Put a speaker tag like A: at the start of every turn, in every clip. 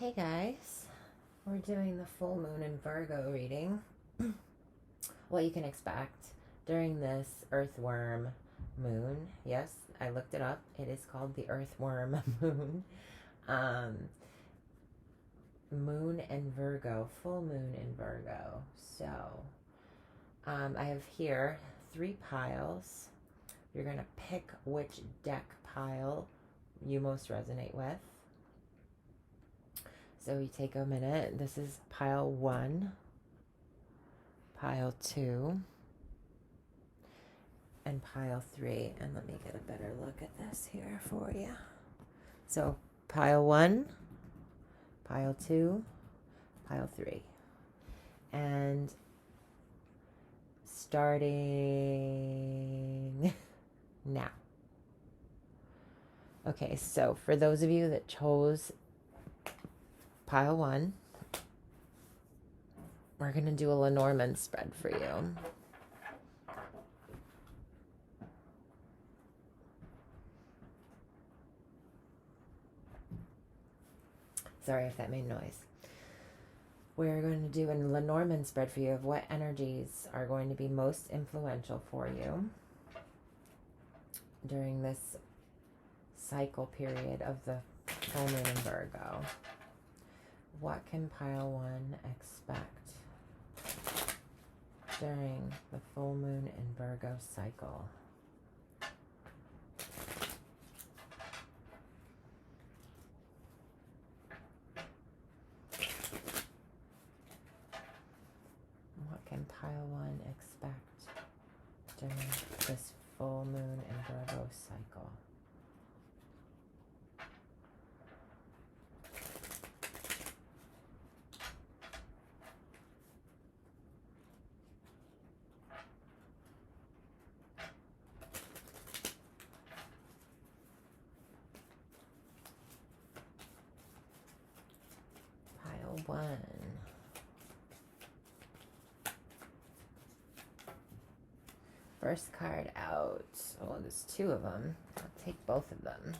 A: Hey guys, we're doing the full moon in Virgo reading. What you can expect during this earthworm moon. Yes, I looked it up. It is called the earthworm moon. Um, moon in Virgo, full moon in Virgo. So, I have here 3 piles. You're going to pick which deck pile you most resonate with. So you take a minute. This is pile 1, pile 2, and pile 3. And let me get a better look at this here for you. So pile 1, pile 2, pile 3. And starting now. Okay, so for those of you that chose pile 1, we're going to do a Lenormand spread for you. Sorry if that made noise. We're going to do a Lenormand spread for you of what energies are going to be most influential for you during this cycle period of the full moon in Virgo. What can pile 1 expect during the full moon in Virgo cycle? What can pile 1 expect during this full moon in Virgo cycle? Pile 1. First card out. Oh, there's 2 of them. I'll take both of them.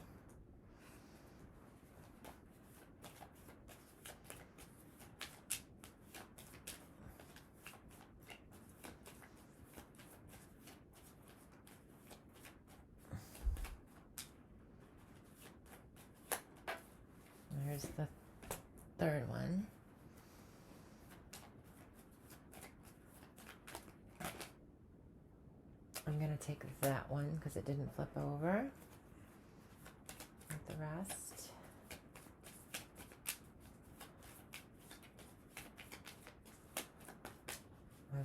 A: There's the third one. I'm going to take that one because it didn't flip over with the rest.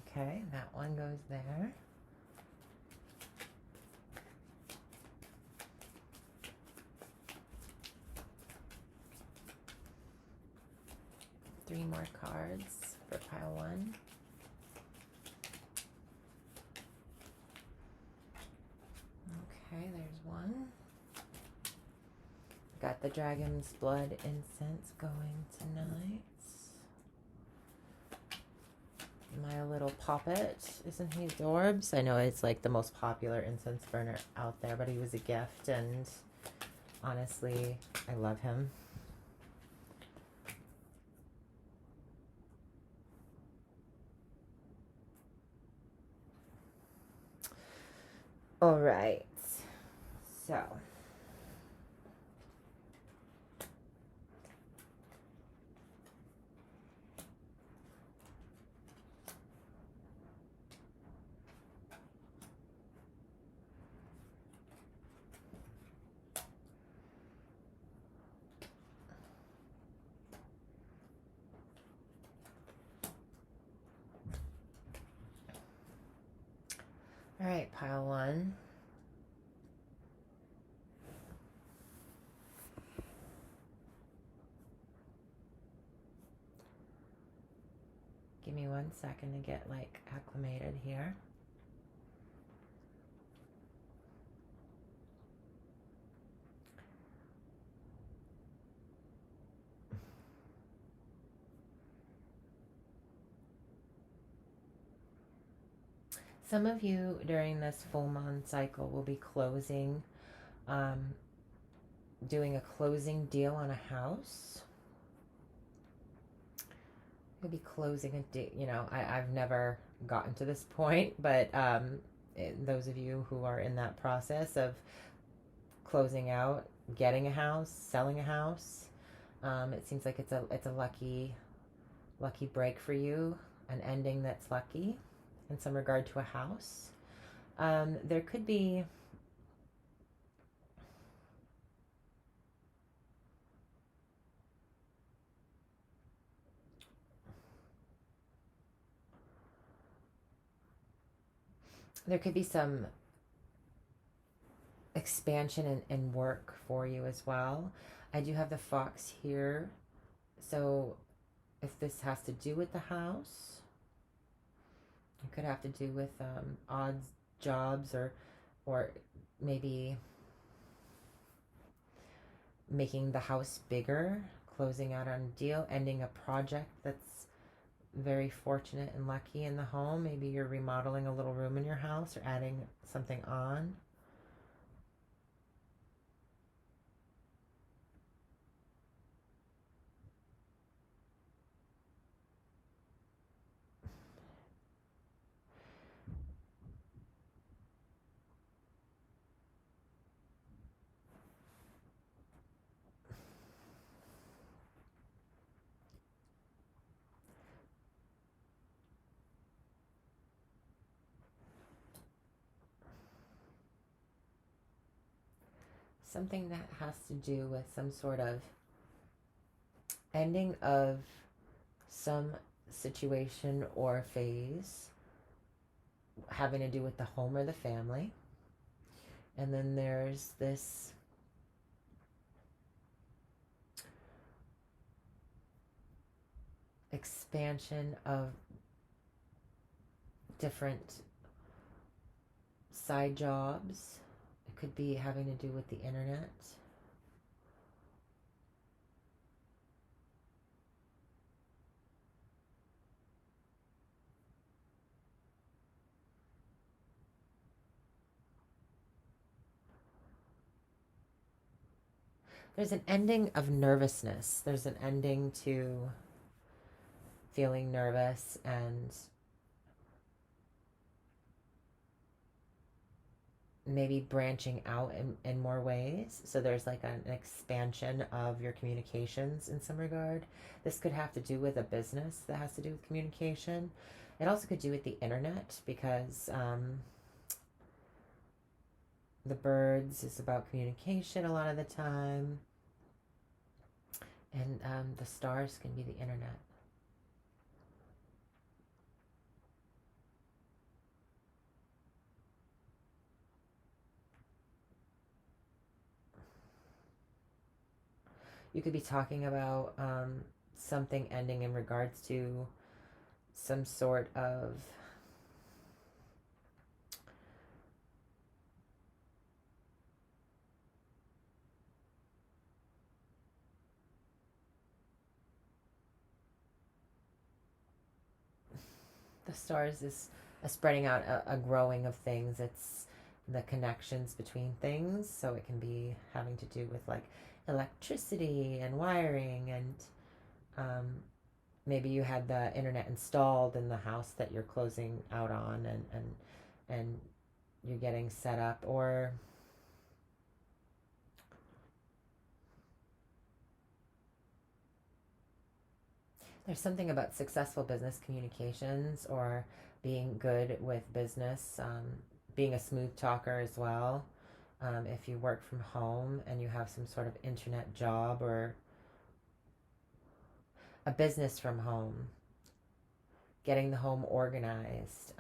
A: Okay, that one goes there. Three more cards for pile 1. Okay, there's one. Got the dragon's blood incense going tonight. My little poppet. Isn't he adorbs? I know it's like the most popular incense burner out there, but he was a gift, and honestly, I love him. All right. So, all right, pile 1. Give me 1 second to get like acclimated here. Some of you during this full moon cycle will be closing, doing a closing deal on a house. maybe closing a deal. I've never gotten to this point, but those of you who are in that process of closing out, getting a house, selling a house, it seems like it's a lucky break for you, an ending that's lucky in some regard to a house. There could be some expansion and work for you as well. I do have the fox here, so if this has to do with the house, it could have to do with odd jobs, or maybe making the house bigger, closing out on a deal, ending a project that's very fortunate and lucky in the home. Maybe you're remodeling a little room in your house or adding something on. Something that has to do with some sort of ending of some situation or phase having to do with the home or the family. And then there's this expansion of different side jobs. It could be having to do with the internet. There's an ending of nervousness. There's an ending to feeling nervous and maybe branching out in more ways. So there's like an expansion of your communications in some regard. This could have to do with a business that has to do with communication. It also could do with the internet, because the birds is about communication a lot of the time. And the stars can be the internet. You could be talking about something ending in regards to some sort of the stars is a spreading out, a growing of things. It's the connections between things, so it can be having to do with like electricity and wiring, and maybe you had the internet installed in the house that you're closing out on, and you're getting set up. Or there's something about successful business communications, or being good with business, being a smooth talker as well. If you work from home and you have some sort of internet job or a business from home, getting the home organized.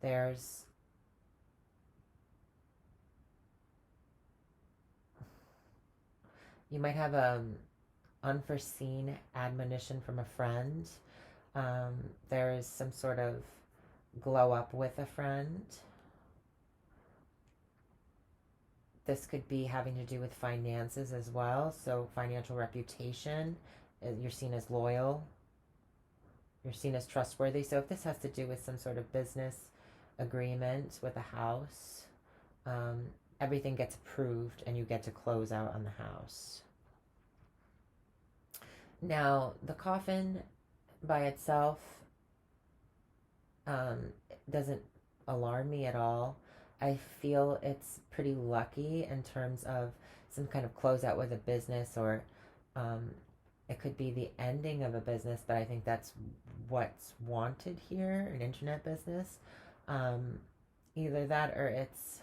A: There's you might have unforeseen admonition from a friend. There is some sort of glow up with a friend. This could be having to do with finances as well. So financial reputation, you're seen as loyal, you're seen as trustworthy. So if this has to do with some sort of business agreement with a house, everything gets approved and you get to close out on the house. Now, the coffin by itself doesn't alarm me at all. I feel it's pretty lucky in terms of some kind of closeout with a business, or um, it could be the ending of a business, but I think that's what's wanted here, an internet business. Um, Either that or it's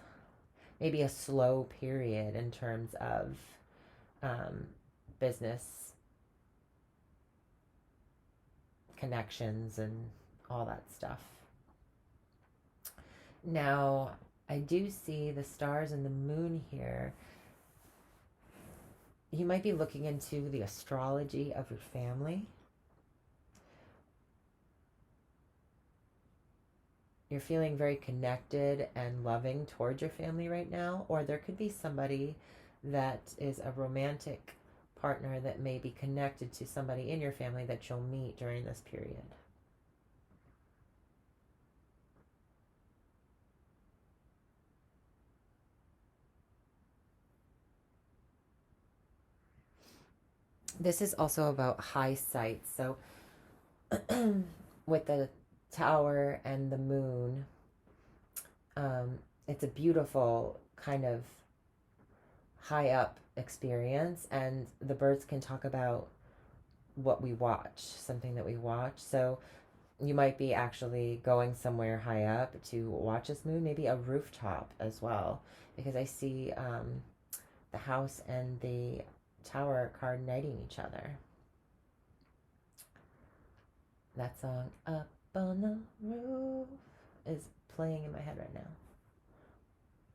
A: maybe a slow period in terms of um, business connections and all that stuff. Now, I do see the stars and the moon here. You might be looking into the astrology of your family. You're feeling very connected and loving towards your family right now, or there could be somebody that is a romantic partner that may be connected to somebody in your family that you'll meet during this period. This is also about high sight. So, with the tower and the moon, um, it's a beautiful kind of high up experience, and the birds can talk about what we watch, something that we watch. So, you might be actually going somewhere high up to watch this moon, maybe a rooftop as well, because I see the house and the tower coordinating each other. That song, Up on the Roof, is playing in my head right now.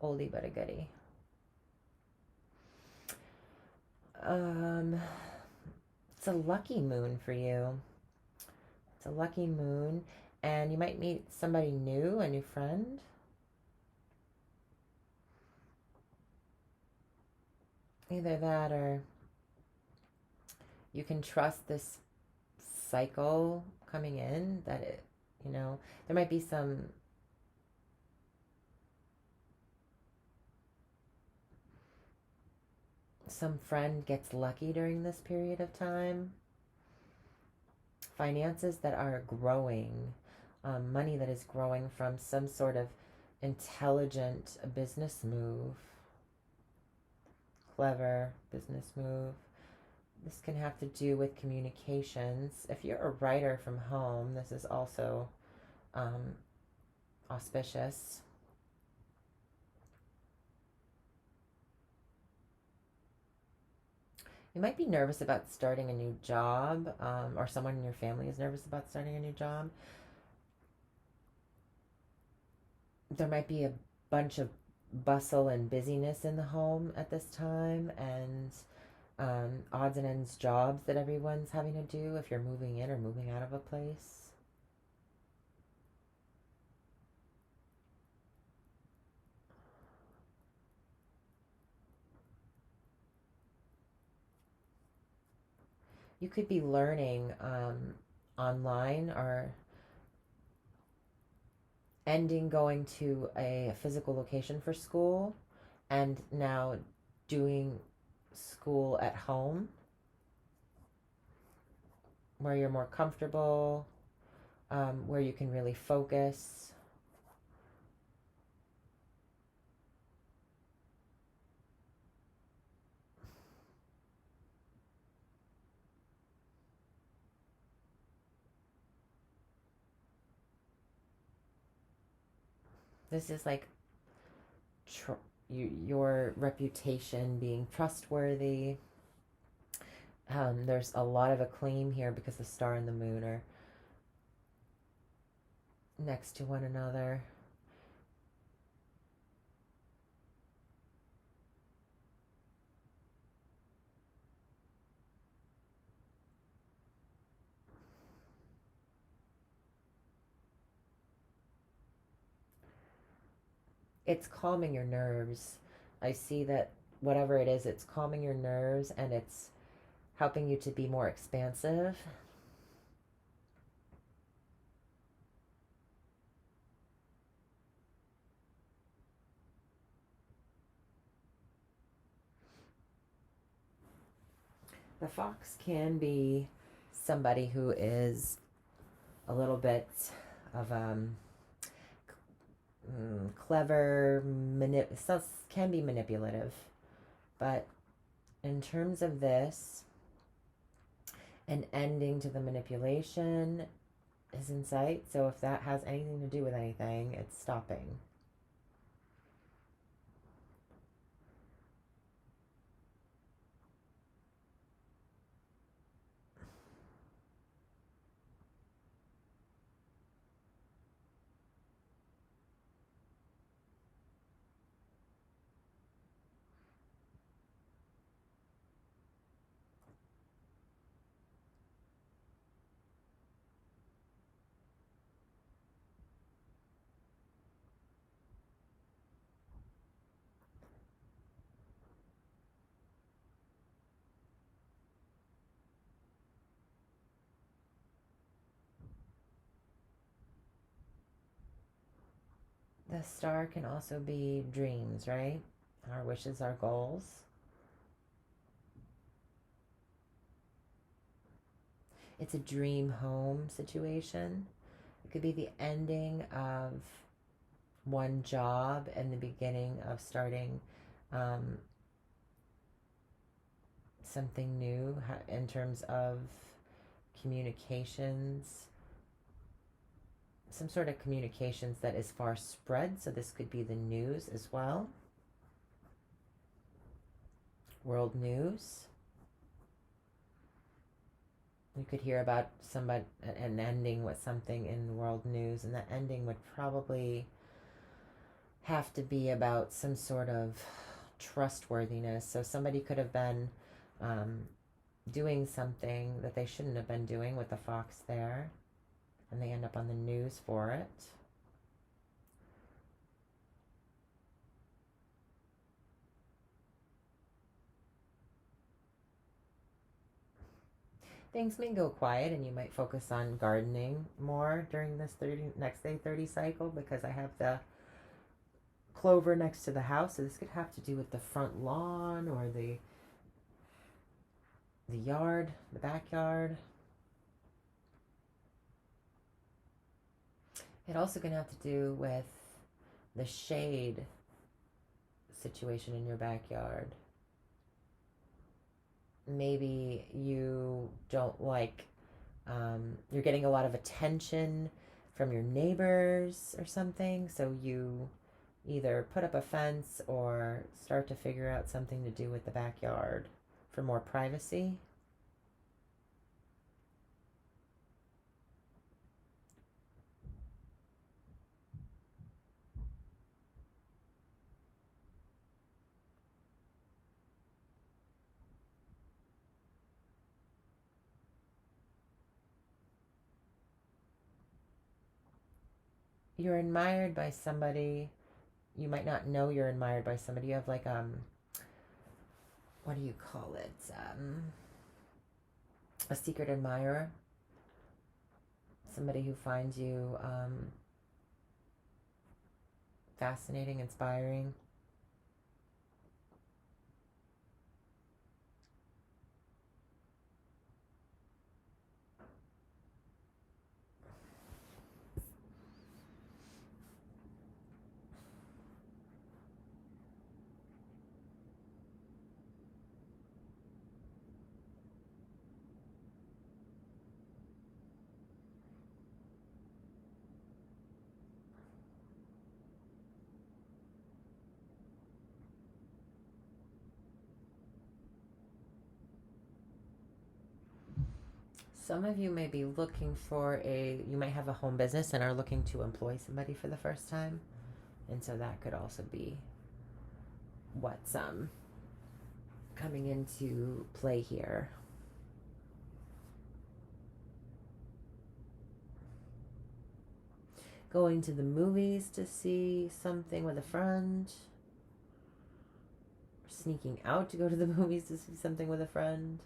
A: Oldie but a goodie. Um, it's a lucky moon for you. It's a lucky moon, and you might meet somebody new, a new friend. Either that or you can trust this cycle coming in, that there might be some friend gets lucky during this period of time. Finances that are growing, money that is growing from some sort of intelligent business move, clever business move. This can have to do with communications. If you're a writer from home, this is also auspicious. You might be nervous about starting a new job, or someone in your family is nervous about starting a new job. There might be a bunch of bustle and busyness in the home at this time, and odds and ends jobs that everyone's having to do if you're moving in or moving out of a place. You could be learning online, or ending going to a physical location for school and now doing school at home where you're more comfortable, where you can really focus. This is like your reputation being trustworthy. There's a lot of acclaim here because the star and the moon are next to one another. It's calming your nerves. I see that whatever it is, it's calming your nerves and it's helping you to be more expansive. The fox can be somebody who is a little bit of clever, can be manipulative. But in terms of this, an ending to the manipulation is in sight. So if that has anything to do with anything, it's stopping. The star can also be dreams, right? Our wishes, our goals. It's a dream home situation. It could be the ending of one job and the beginning of starting something new in terms of communications, some sort of communications that is far spread. So this could be the news as well. World news. You could hear about somebody, an ending with something in world news, and that ending would probably have to be about some sort of trustworthiness. So somebody could have been doing something that they shouldn't have been doing with the fox there, and they end up on the news for it. Things may go quiet and you might focus on gardening more during this next day 30 cycle, because I have the clover next to the house. So this could have to do with the front lawn or the yard, the backyard. It also can have to do with the shade situation in your backyard. Maybe you don't like, you're getting a lot of attention from your neighbors or something, so you either put up a fence or start to figure out something to do with the backyard for more privacy. You're admired by somebody. You might not know you're admired by somebody. You have like what do you call it? A secret admirer. Somebody who finds you fascinating, inspiring. Some of you may be looking for you might have a home business and are looking to employ somebody for the first time. And so that could also be what's coming into play here. Going to the movies to see something with a friend. Sneaking out to go to the movies to see something with a friend.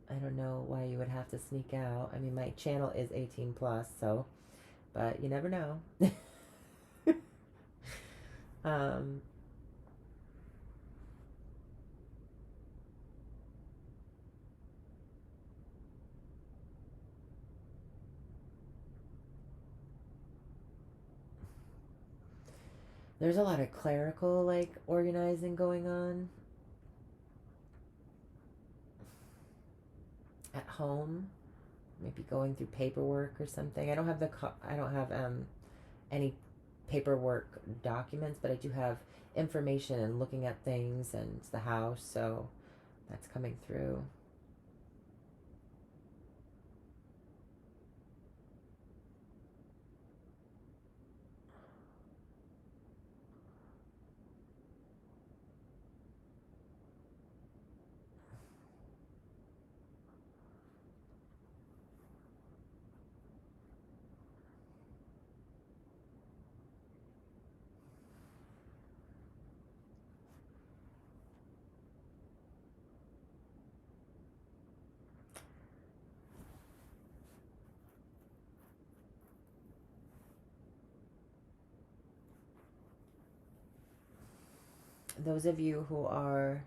A: I don't know why you would have to sneak out. I mean, my channel is 18 plus, so, but you never know. There's a lot of clerical, like, organizing going on at home. Maybe going through paperwork or something. I don't have any paperwork documents, but I do have information and looking at things and it's the house, so that's coming through. Those of you who are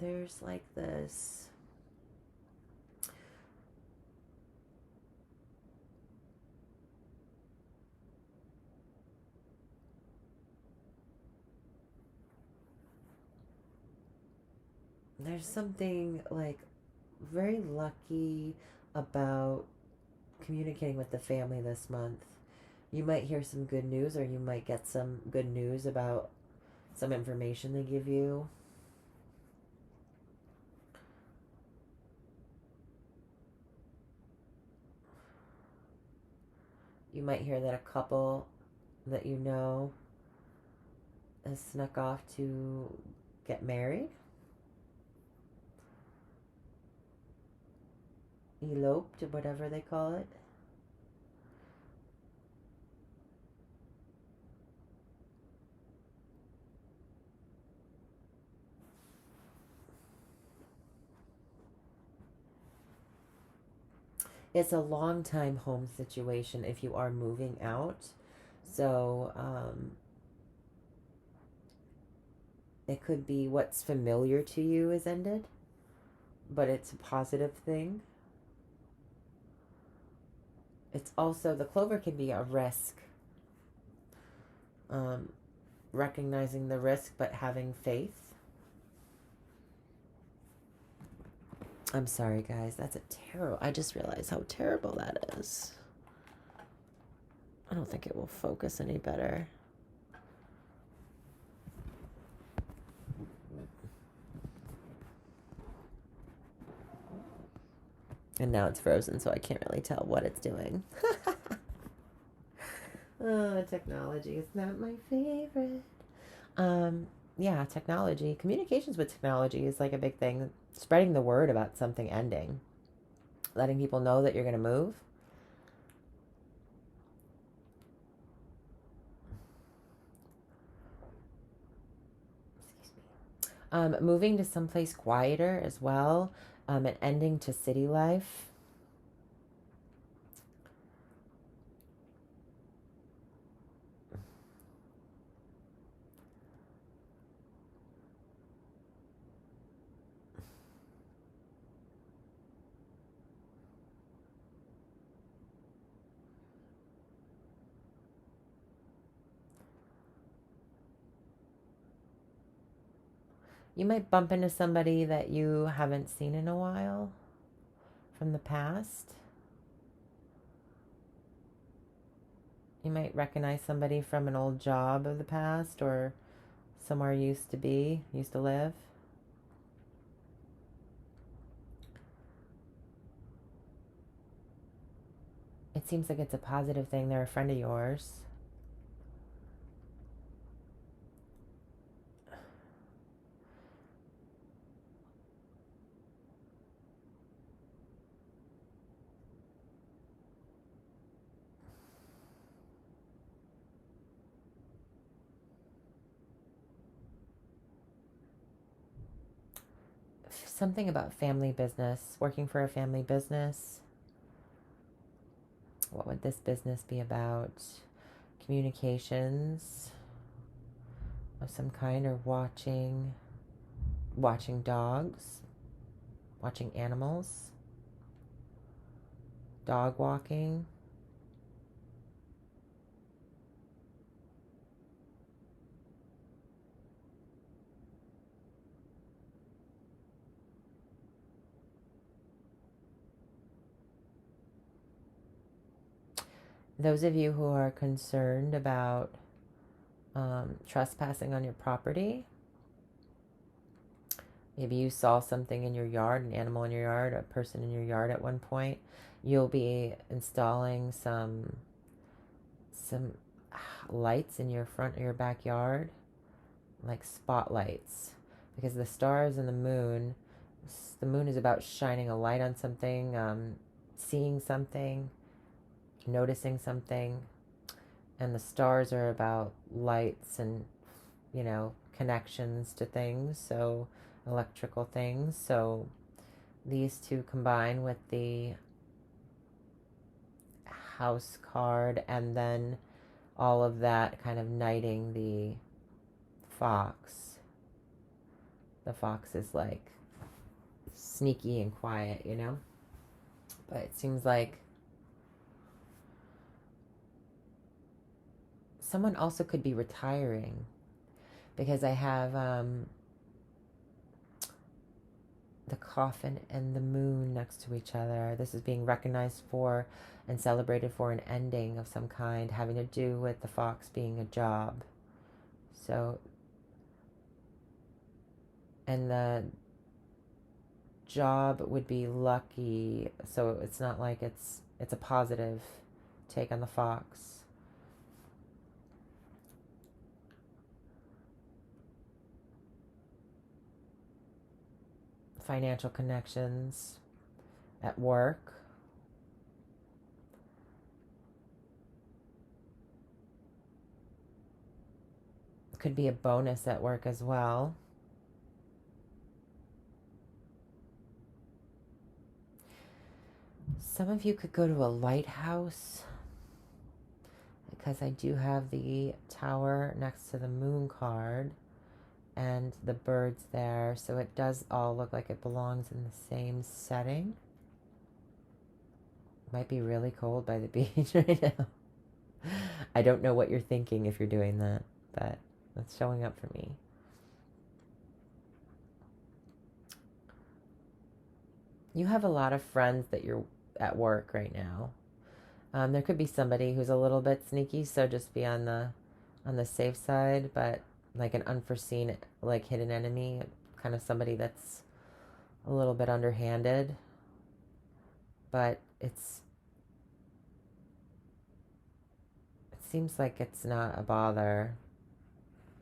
A: there's like this there's something like very lucky about communicating with the family this month. You might hear some good news, or you might get some good news about some information they give you. You might hear that a couple that you know has snuck off to get married, eloped, or whatever they call it. It's a long time home situation if you are moving out. So it could be what's familiar to you is ended, but it's a positive thing. It's also, the clover can be a risk. Recognizing the risk, but having faith. I'm sorry, guys. That's a terrible. I just realized how terrible that is. I don't think it will focus any better. And now it's frozen, so I can't really tell what it's doing. Oh, technology is not my favorite. Yeah, technology. Communications with technology is like a big thing. Spreading the word about something ending. Letting people know that you're going to move. Moving to someplace quieter as well. And ending to city life. You might bump into somebody that you haven't seen in a while from the past. You might recognize somebody from an old job of the past or somewhere you used to live. It seems like it's a positive thing. They're a friend of yours. Something about family business, working for a family business. What would this business be about? Communications of some kind, or watching dogs, watching animals. dog walking. Those of you who are concerned about trespassing on your property, maybe you saw something in your yard, an animal in your yard, a person in your yard at one point, you'll be installing some lights in your front or your backyard, like spotlights, because the stars and the moon is about shining a light on something, seeing something, noticing something, and the stars are about lights and, connections to things, so electrical things. So these two combine with the house card, and then all of that kind of knighting the fox. The fox is like sneaky and quiet, but it seems like someone also could be retiring, because I have the coffin and the moon next to each other. This is being recognized for and celebrated for an ending of some kind, having to do with the fox being a job. So, and the job would be lucky, so it's not like it's a positive take on the fox. Financial connections at work. Could be a bonus at work as well. Some of you could go to a lighthouse, because I do have the tower next to the moon card and the birds there, so it does all look like it belongs in the same setting. Might be really cold by the beach right now. I don't know what you're thinking if you're doing that, but that's showing up for me. You have a lot of friends that you're at work right now. There could be somebody who's a little bit sneaky, so just be on the safe side, but like an unforeseen, like hidden enemy, kind of somebody that's a little bit underhanded, but it seems like it's not a bother,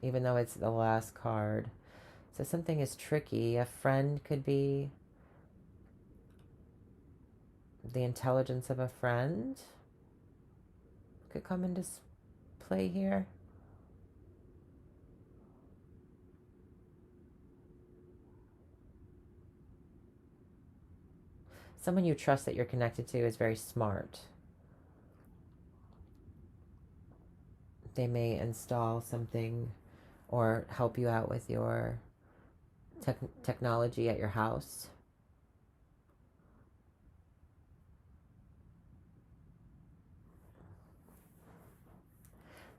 A: even though it's the last card. So something is tricky. A friend could be the intelligence of a friend could come into play here. Someone you trust that you're connected to is very smart. They may install something or help you out with your technology at your house.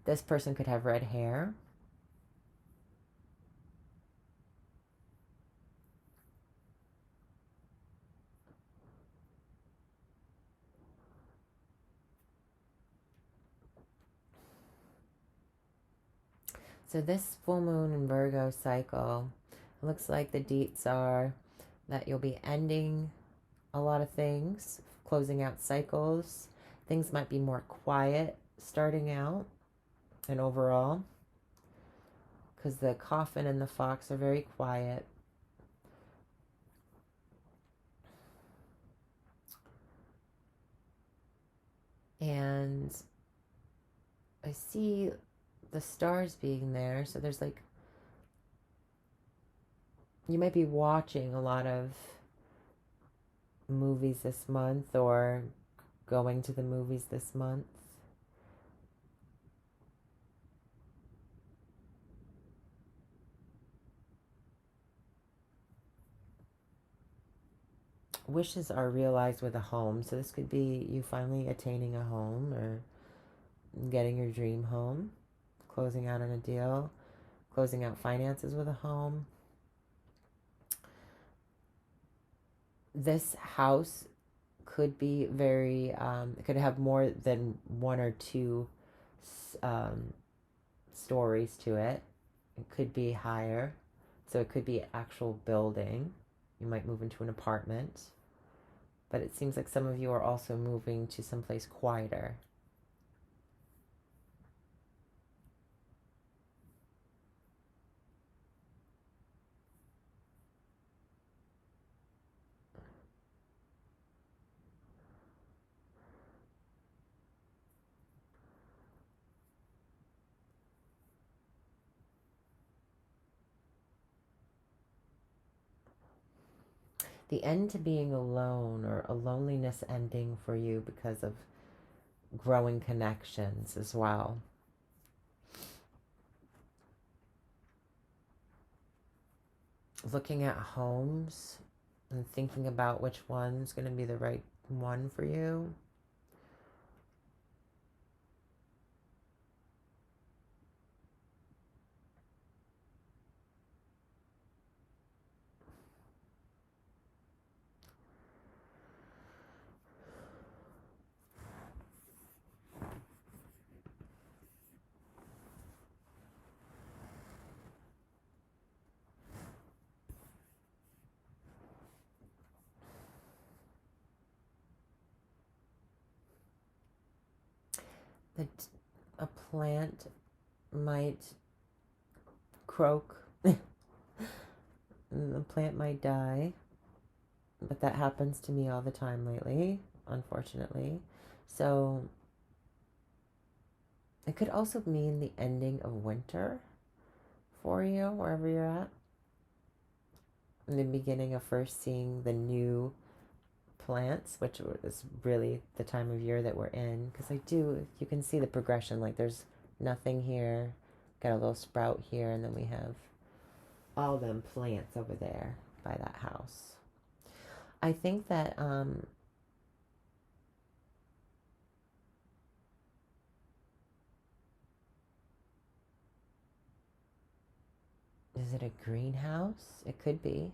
A: This person could have red hair. So this full moon in Virgo cycle, it looks like the deets are that you'll be ending a lot of things, closing out cycles. Things might be more quiet starting out and overall, because the coffin and the fox are very quiet. And I see the stars being there, so there's like, you might be watching a lot of movies this month or going to the movies this month. wishes are realized with a home. So this could be you finally attaining a home or getting your dream home, closing out on a deal, closing out finances with a home. This house could be very, it could have more than one or two um, stories to it. It could be higher. So it could be an actual building. You might move into an apartment. But it seems like some of you are also moving to someplace quieter. The end to being alone, or a loneliness ending for you because of growing connections as well. Looking at homes and thinking about which one's going to be the right one for you. That a plant might croak. The plant might die. But that happens to me all the time lately, unfortunately. So it could also mean the ending of winter for you, wherever you're at. In the beginning of first seeing the new plants, which is really the time of year that we're in. Because you can see the progression. Like there's nothing here, got a little sprout here, and then we have all them plants over there by that house. I think that is it a greenhouse? It could be.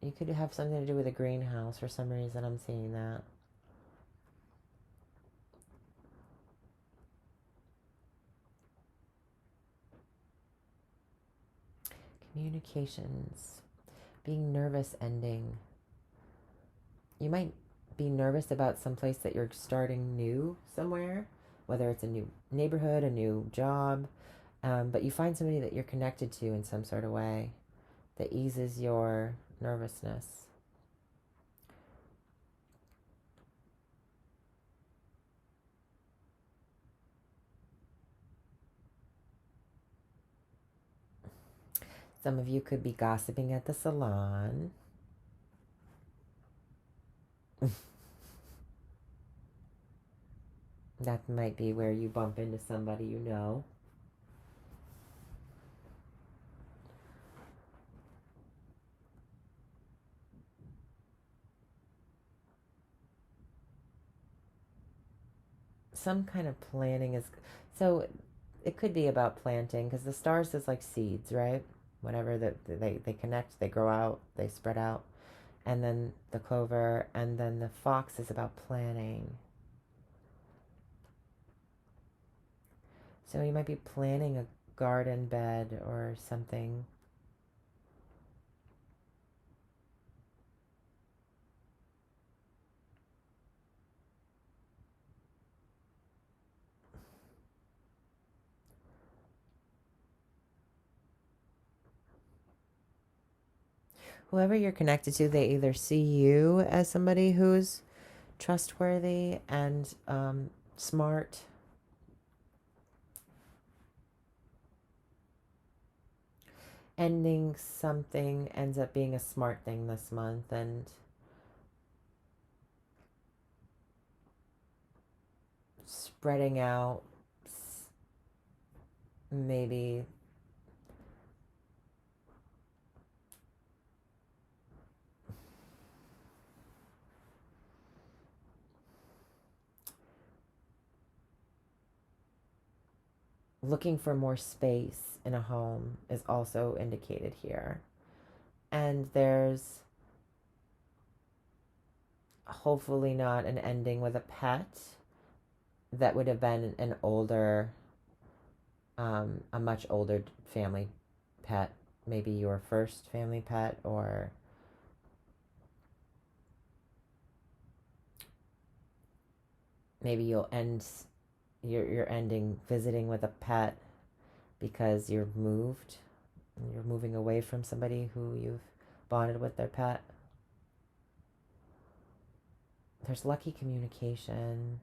A: You could have something to do with a greenhouse for some reason. I'm seeing that. Communications. Being nervous ending. You might be nervous about some place that you're starting new somewhere, whether it's a new neighborhood, a new job, but you find somebody that you're connected to in some sort of way that eases your nervousness. Some of you could be gossiping at the salon. That might be where you bump into somebody you know. Some kind of planning is, so it could be about planting, because the stars is like seeds, right? Whatever that they connect, they grow out, they spread out. And then the clover, and then the fox is about planning. So you might be planning a garden bed or something. Whoever you're connected to, they either see you as somebody who's trustworthy and smart. Ending something ends up being a smart thing this month, and spreading out maybe looking for more space in a home is also indicated here. And there's hopefully not an ending with a pet that would have been an older, a much older family pet, maybe your first family pet, or maybe you're ending visiting with a pet because you're moving away from somebody who you've bonded with their pet. There's lucky communication.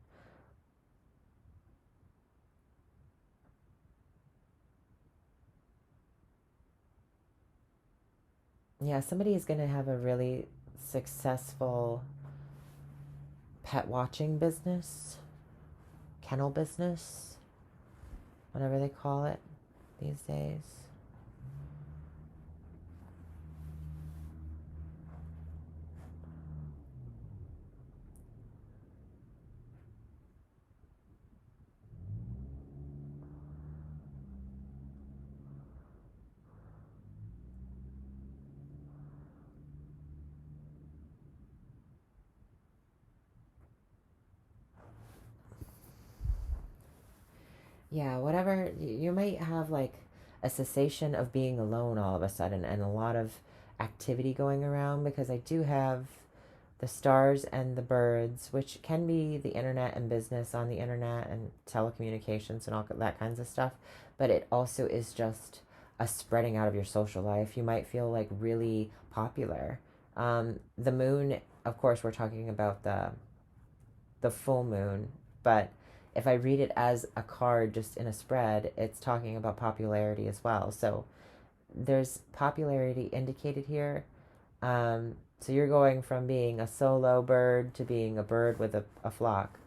A: Yeah, somebody is going to have a really successful pet watching business, kennel business, whatever they call it these days. Yeah, whatever. You might have like a cessation of being alone all of a sudden and a lot of activity going around, because I do have the stars and the birds, which can be the internet and business on the internet and telecommunications and all that kinds of stuff. But it also is just a spreading out of your social life. You might feel like really popular. The moon, of course, we're talking about the full moon, but if I read it as a card just in a spread, it's talking about popularity as well. So there's popularity indicated here. So you're going from being a solo bird to being a bird with a flock.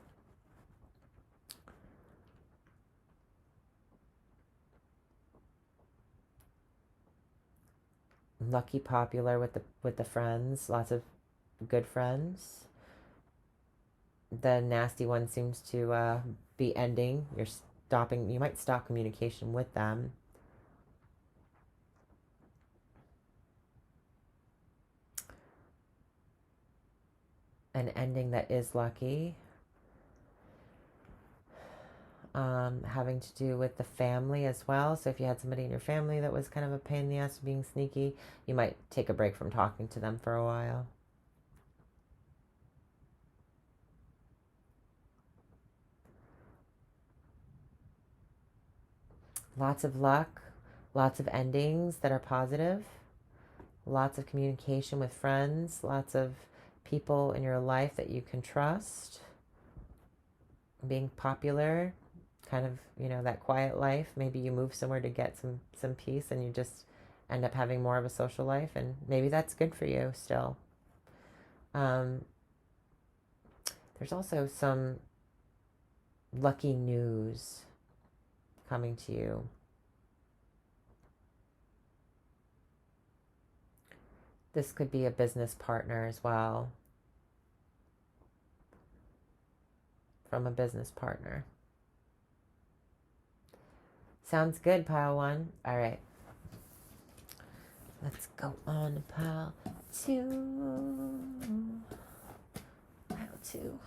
A: Lucky, popular with the friends, lots of good friends. The nasty one seems to be ending. You might stop communication with them. An ending that is lucky. Having to do with the family as well. So if you had somebody in your family that was kind of a pain in the ass being sneaky, you might take a break from talking to them for a while. Lots of luck, lots of endings that are positive, lots of communication with friends, lots of people in your life that you can trust, being popular, kind of, that quiet life. Maybe you move somewhere to get some peace and you just end up having more of a social life, and maybe that's good for you still. There's also some lucky news coming to you. This could be a business partner as well. From a business partner. Sounds good, pile one. All right. Let's go on to pile two. Pile two.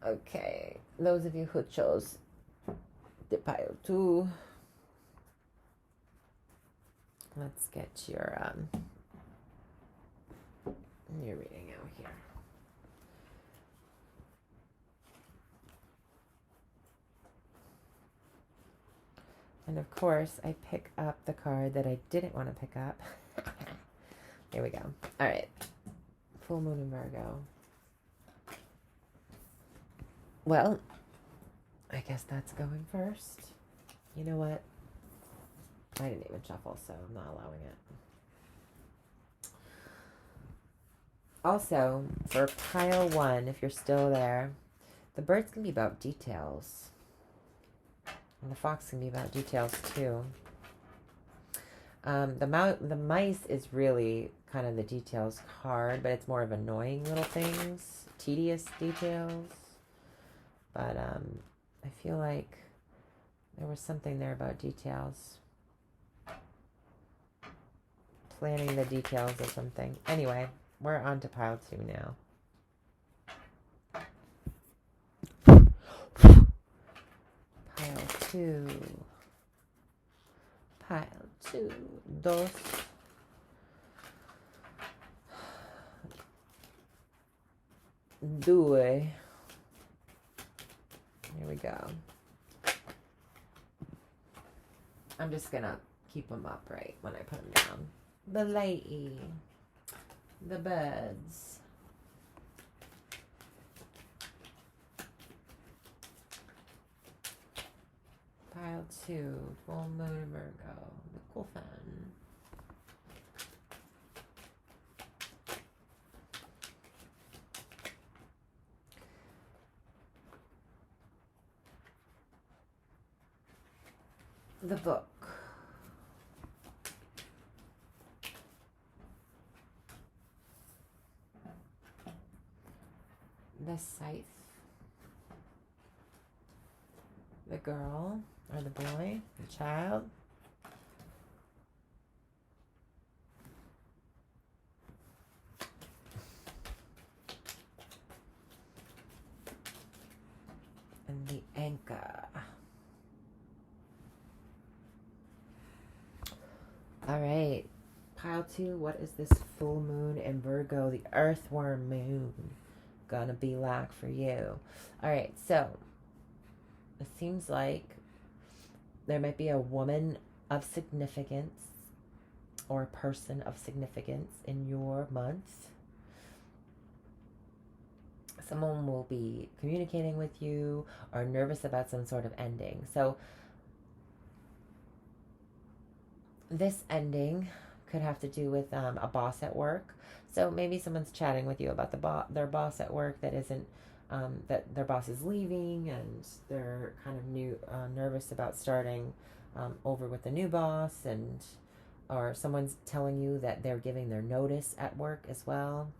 A: Okay. Those of you who chose the pile two, let's get your reading out here. And of course, I pick up the card that I didn't want to pick up. Here we go. All right. Full moon in Virgo. Well, I guess that's going first. You know what? I didn't even shuffle, so I'm not allowing it. Also, for pile one, if you're still there, the birds can be about details. And the fox can be about details too. The mice is really kind of the details card, but it's more of annoying little things, tedious details. but I feel like there was something there about details. Planning the details of something. Anyway, we're on to pile 2 now. Pile 2. Pile 2. Dos. Due. Here we go. I'm just gonna keep them upright when I put them down. The lady. The birds. Pile 2. Full moon Virgo. The coffin. The book. The scythe. The girl or the boy, the child. And the anchor. All right, pile 2, what is this full moon in Virgo, the earthworm moon, gonna be like for you? All right, so it seems like there might be a woman of significance or a person of significance in your month. Someone will be communicating with you or nervous about some sort of ending. So this ending could have to do with a boss at work. So maybe someone's chatting with you about their boss at work that isn't, that their boss is leaving, and they're kind of nervous about starting over with the new boss, and or someone's telling you that they're giving their notice at work as well,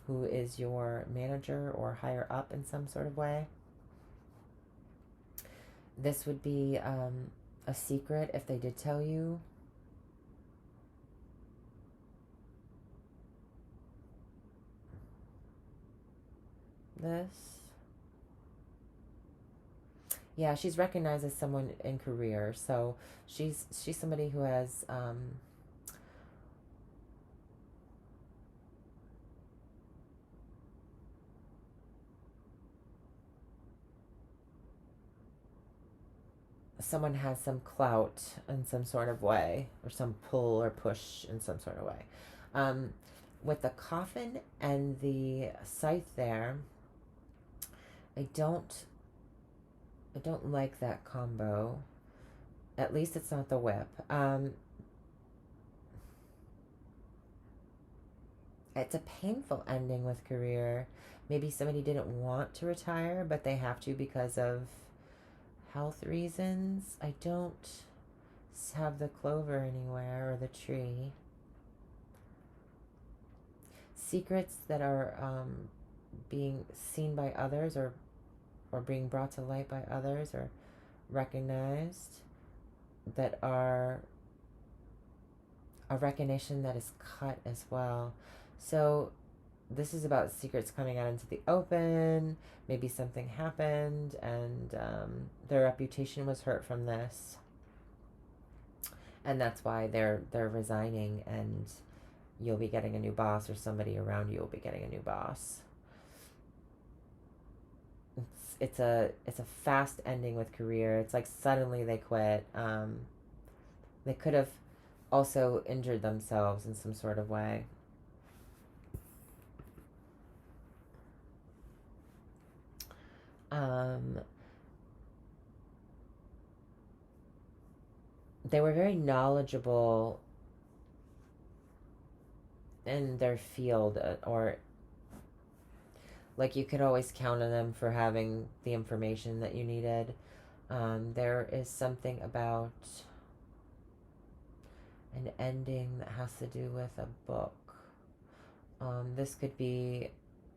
A: who is your manager or higher up in some sort of way. This would be a secret if they did tell you. This. Yeah, she's recognized as someone in career. So she's somebody who has someone has some clout in some sort of way, or some pull or push in some sort of way. With the coffin and the scythe there, I don't like that combo. At least it's not the whip. It's a painful ending with career. Maybe somebody didn't want to retire, but they have to because of health reasons. I don't have the clover anywhere or the tree. Secrets that are being seen by others, or being brought to light by others, or recognized, that are a recognition that is cut as well. So this is about secrets coming out into the open. Maybe something happened and their reputation was hurt from this, and that's why they're resigning, and you'll be getting a new boss, or somebody around you will be getting a new boss. It's a fast ending with career. It's like suddenly they quit. They could have also injured themselves in some sort of way. They were very knowledgeable in their field, or like you could always count on them for having the information that you needed. There is something about an ending that has to do with a book. This could be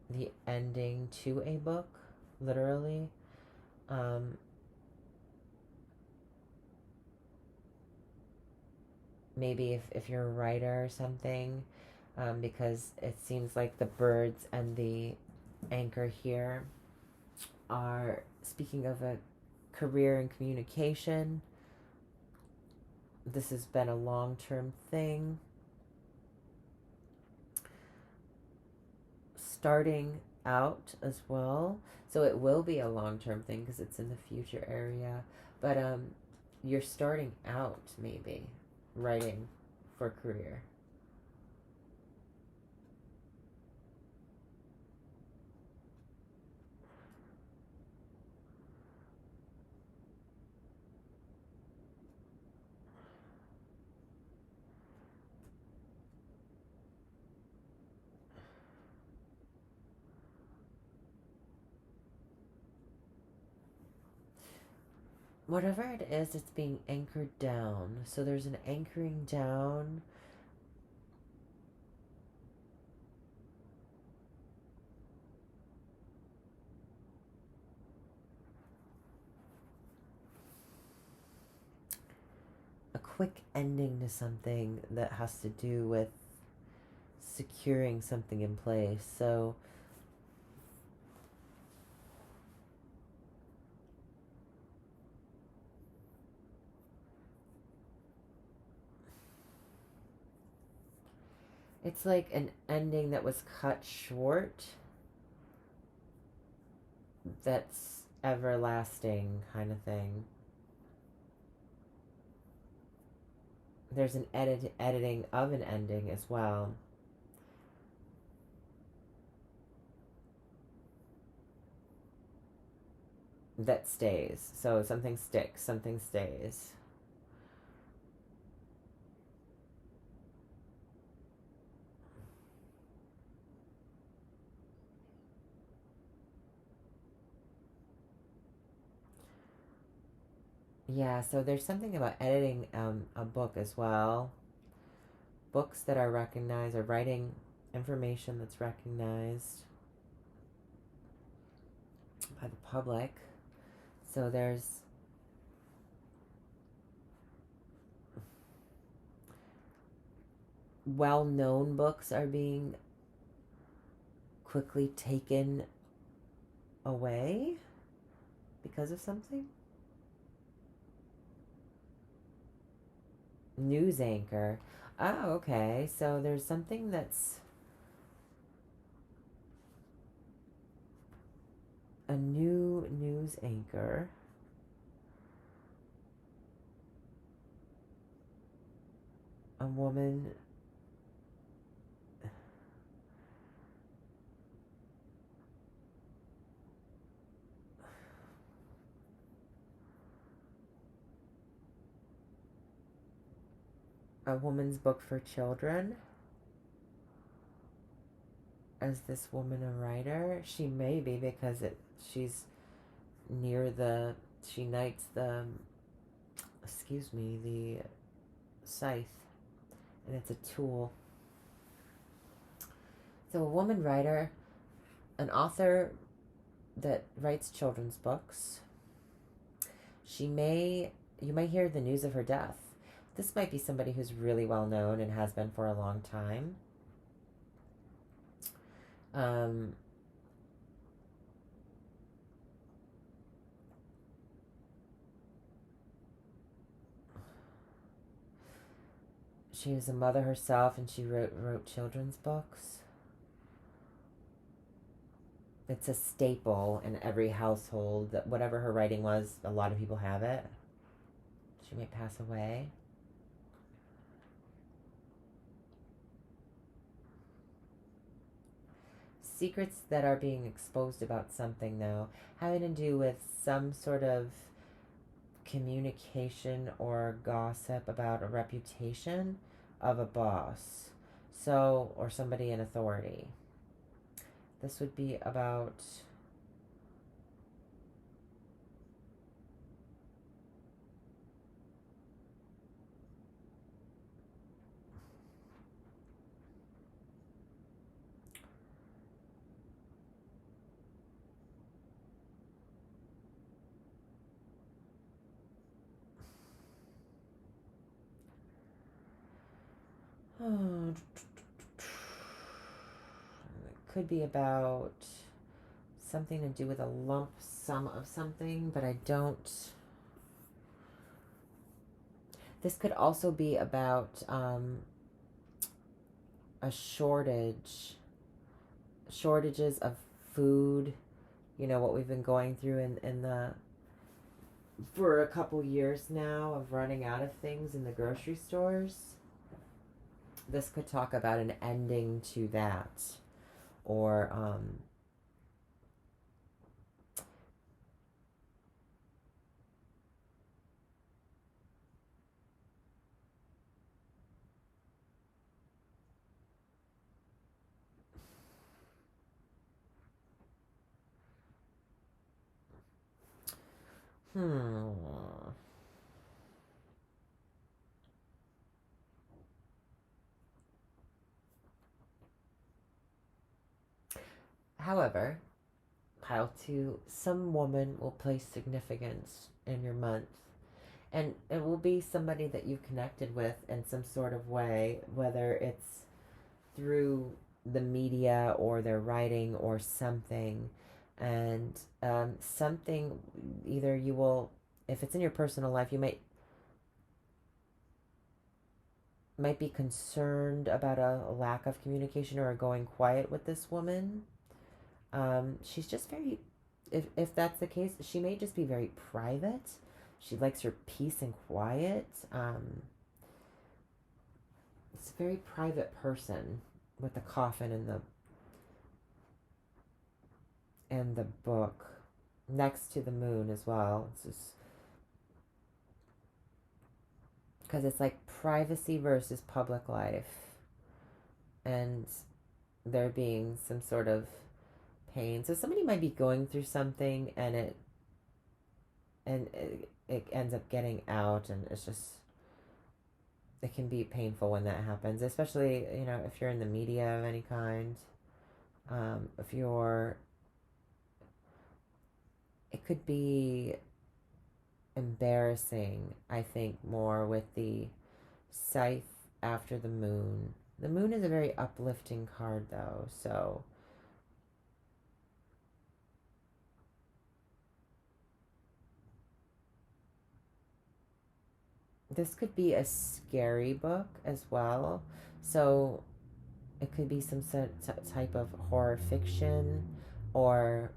A: the ending to a book, literally. Um, maybe if you're a writer or something, because it seems like the birds and the anchor here are speaking of a career in communication. This has been a long-term thing. Starting out as well. So it will be a long-term thing because it's in the future area. But you're starting out maybe writing for a career. Whatever it is, it's being anchored down. So there's an anchoring down. A quick ending to something that has to do with securing something in place. So it's like an ending that was cut short that's everlasting kind of thing. There's an editing of an ending as well. That stays. So something sticks, something stays. Yeah, so there's something about editing a book as well. Books that are recognized, or writing information that's recognized by the public. So there's well-known books are being quickly taken away because of something. News anchor. Oh, okay. So there's something that's a new news anchor. A woman. A woman's book for children. Is this woman a writer? She may be because she's near the, she knights the, excuse me, the scythe, and it's a tool. So a woman writer, an author that writes children's books. You may hear the news of her death. This might be somebody who's really well known and has been for a long time. She was a mother herself, and she wrote children's books. It's a staple in every household that whatever her writing was, a lot of people have it. She might pass away. Secrets that are being exposed about something, though, having to do with some sort of communication or gossip about a reputation of a boss, so, or somebody in authority. This would be about Oh, it could be about something to do with a lump sum of something, but I don't. This could also be about a shortages of food. You know what we've been going through in the for a couple years now of running out of things in the grocery stores. This could talk about an ending to that, or hmm. However, pile two, some woman will place significance in your month. And it will be somebody that you've connected with in some sort of way, whether it's through the media or their writing or something. And something, either you will, if it's in your personal life, you might be concerned about a lack of communication or going quiet with this woman. She's just very, if that's the case, she may just be very private. She likes her peace and quiet. It's a very private person with the coffin and the book next to the moon as well. It's just because it's like privacy versus public life, and there being some sort of pain. So somebody might be going through something, and it ends up getting out, and it's just, it can be painful when that happens, especially, you know, if you're in the media of any kind. If you're, it could be embarrassing, I think, more with the scythe after the moon. The moon is a very uplifting card, though, so this could be a scary book as well. So it could be some type of horror fiction, or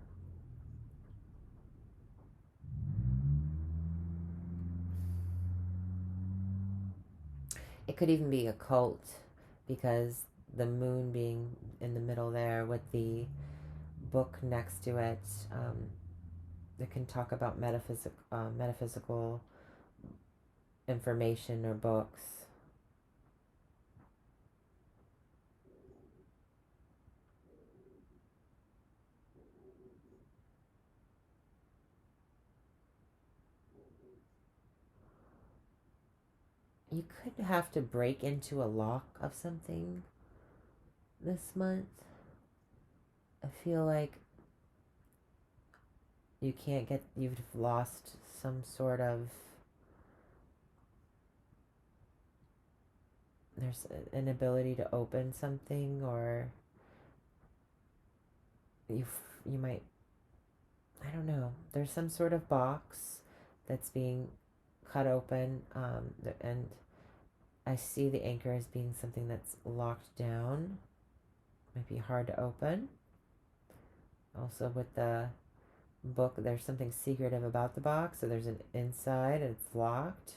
A: it could even be a cult, because the moon being in the middle there with the book next to it, it can talk about metaphysical information or books. You could have to break into a lock of something this month. I feel like you've lost some sort of, there's an ability to open something, or you might, I don't know, there's some sort of box that's being cut open, and I see the anchor as being something that's locked down, might be hard to open. Also with the book, there's something secretive about the box, so there's an inside and it's locked.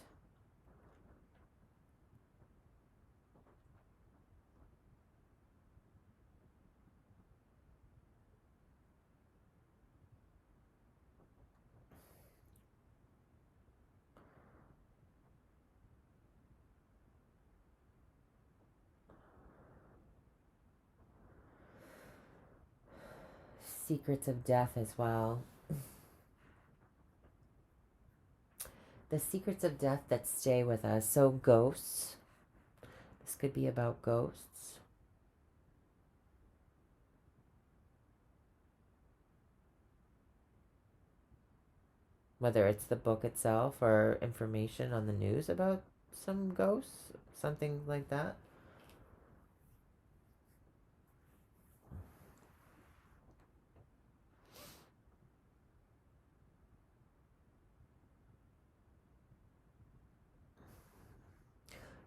A: Secrets of death as well. The secrets of death that stay with us. So ghosts. This could be about ghosts. Whether it's the book itself or information on the news about some ghosts, something like that.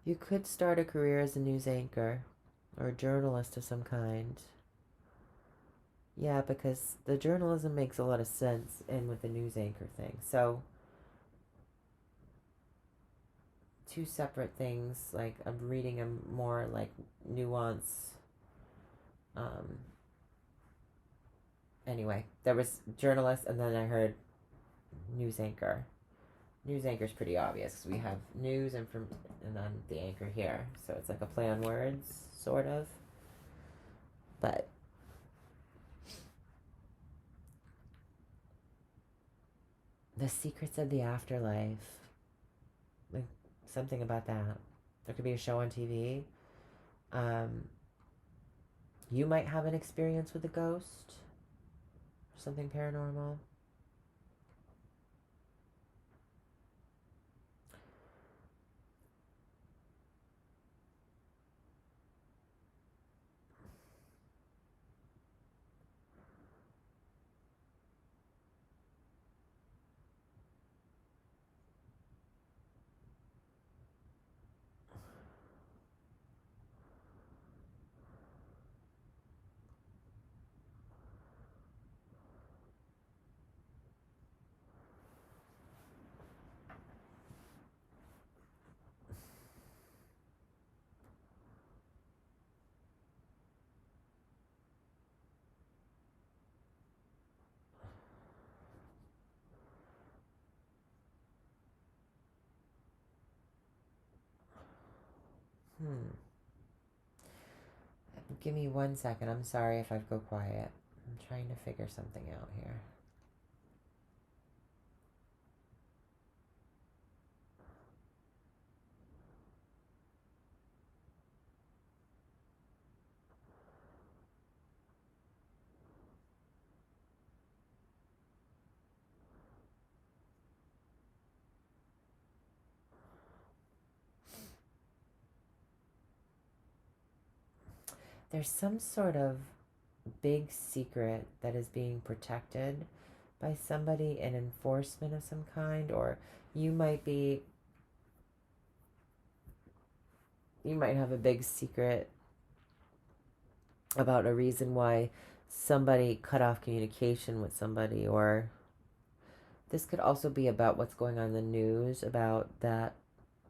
A: You could start a career as a news anchor or a journalist of some kind. Yeah, because the journalism makes a lot of sense in with the news anchor thing. So, two separate things. Like, I'm reading a more like nuance. Um, anyway, there was journalist, and then I heard news anchor. News anchor is pretty obvious because we have news and then the anchor here, so it's like a play on words, sort of. But the secrets of the afterlife, like something about that. There could be a show on TV. Um, you might have an experience with a ghost, something paranormal. Hmm. Give me 1 second. I'm sorry if I go quiet. I'm trying to figure something out here. There's some sort of big secret that is being protected by somebody, an enforcement of some kind, or you might be, you might have a big secret about a reason why somebody cut off communication with somebody, or this could also be about what's going on in the news about that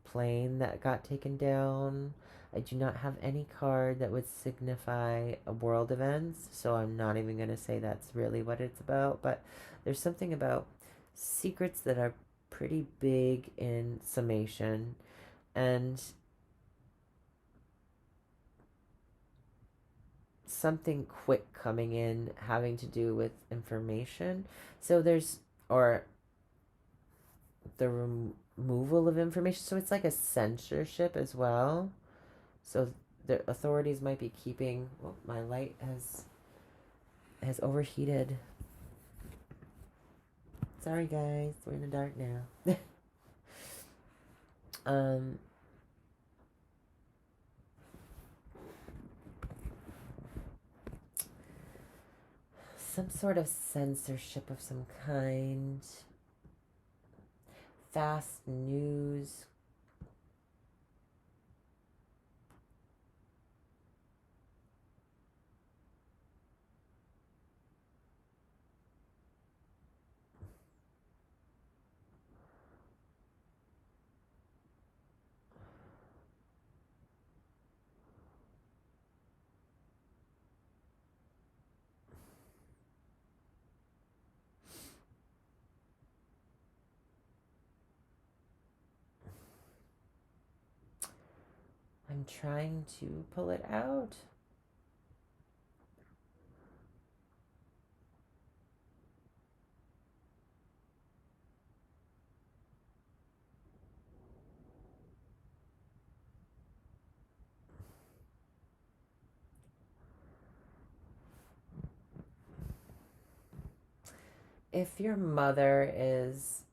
A: plane that got taken down. I do not have any card that would signify a world events, so I'm not even going to say that's really what it's about, but there's something about secrets that are pretty big in summation, and something quick coming in having to do with information. So there's, or the removal of information. So it's like a censorship as well. So the authorities might be keeping. Well, my light has overheated. Sorry, guys. We're in the dark now. um. Some sort of censorship of some kind. Fast news. I'm trying to pull it out. If your mother is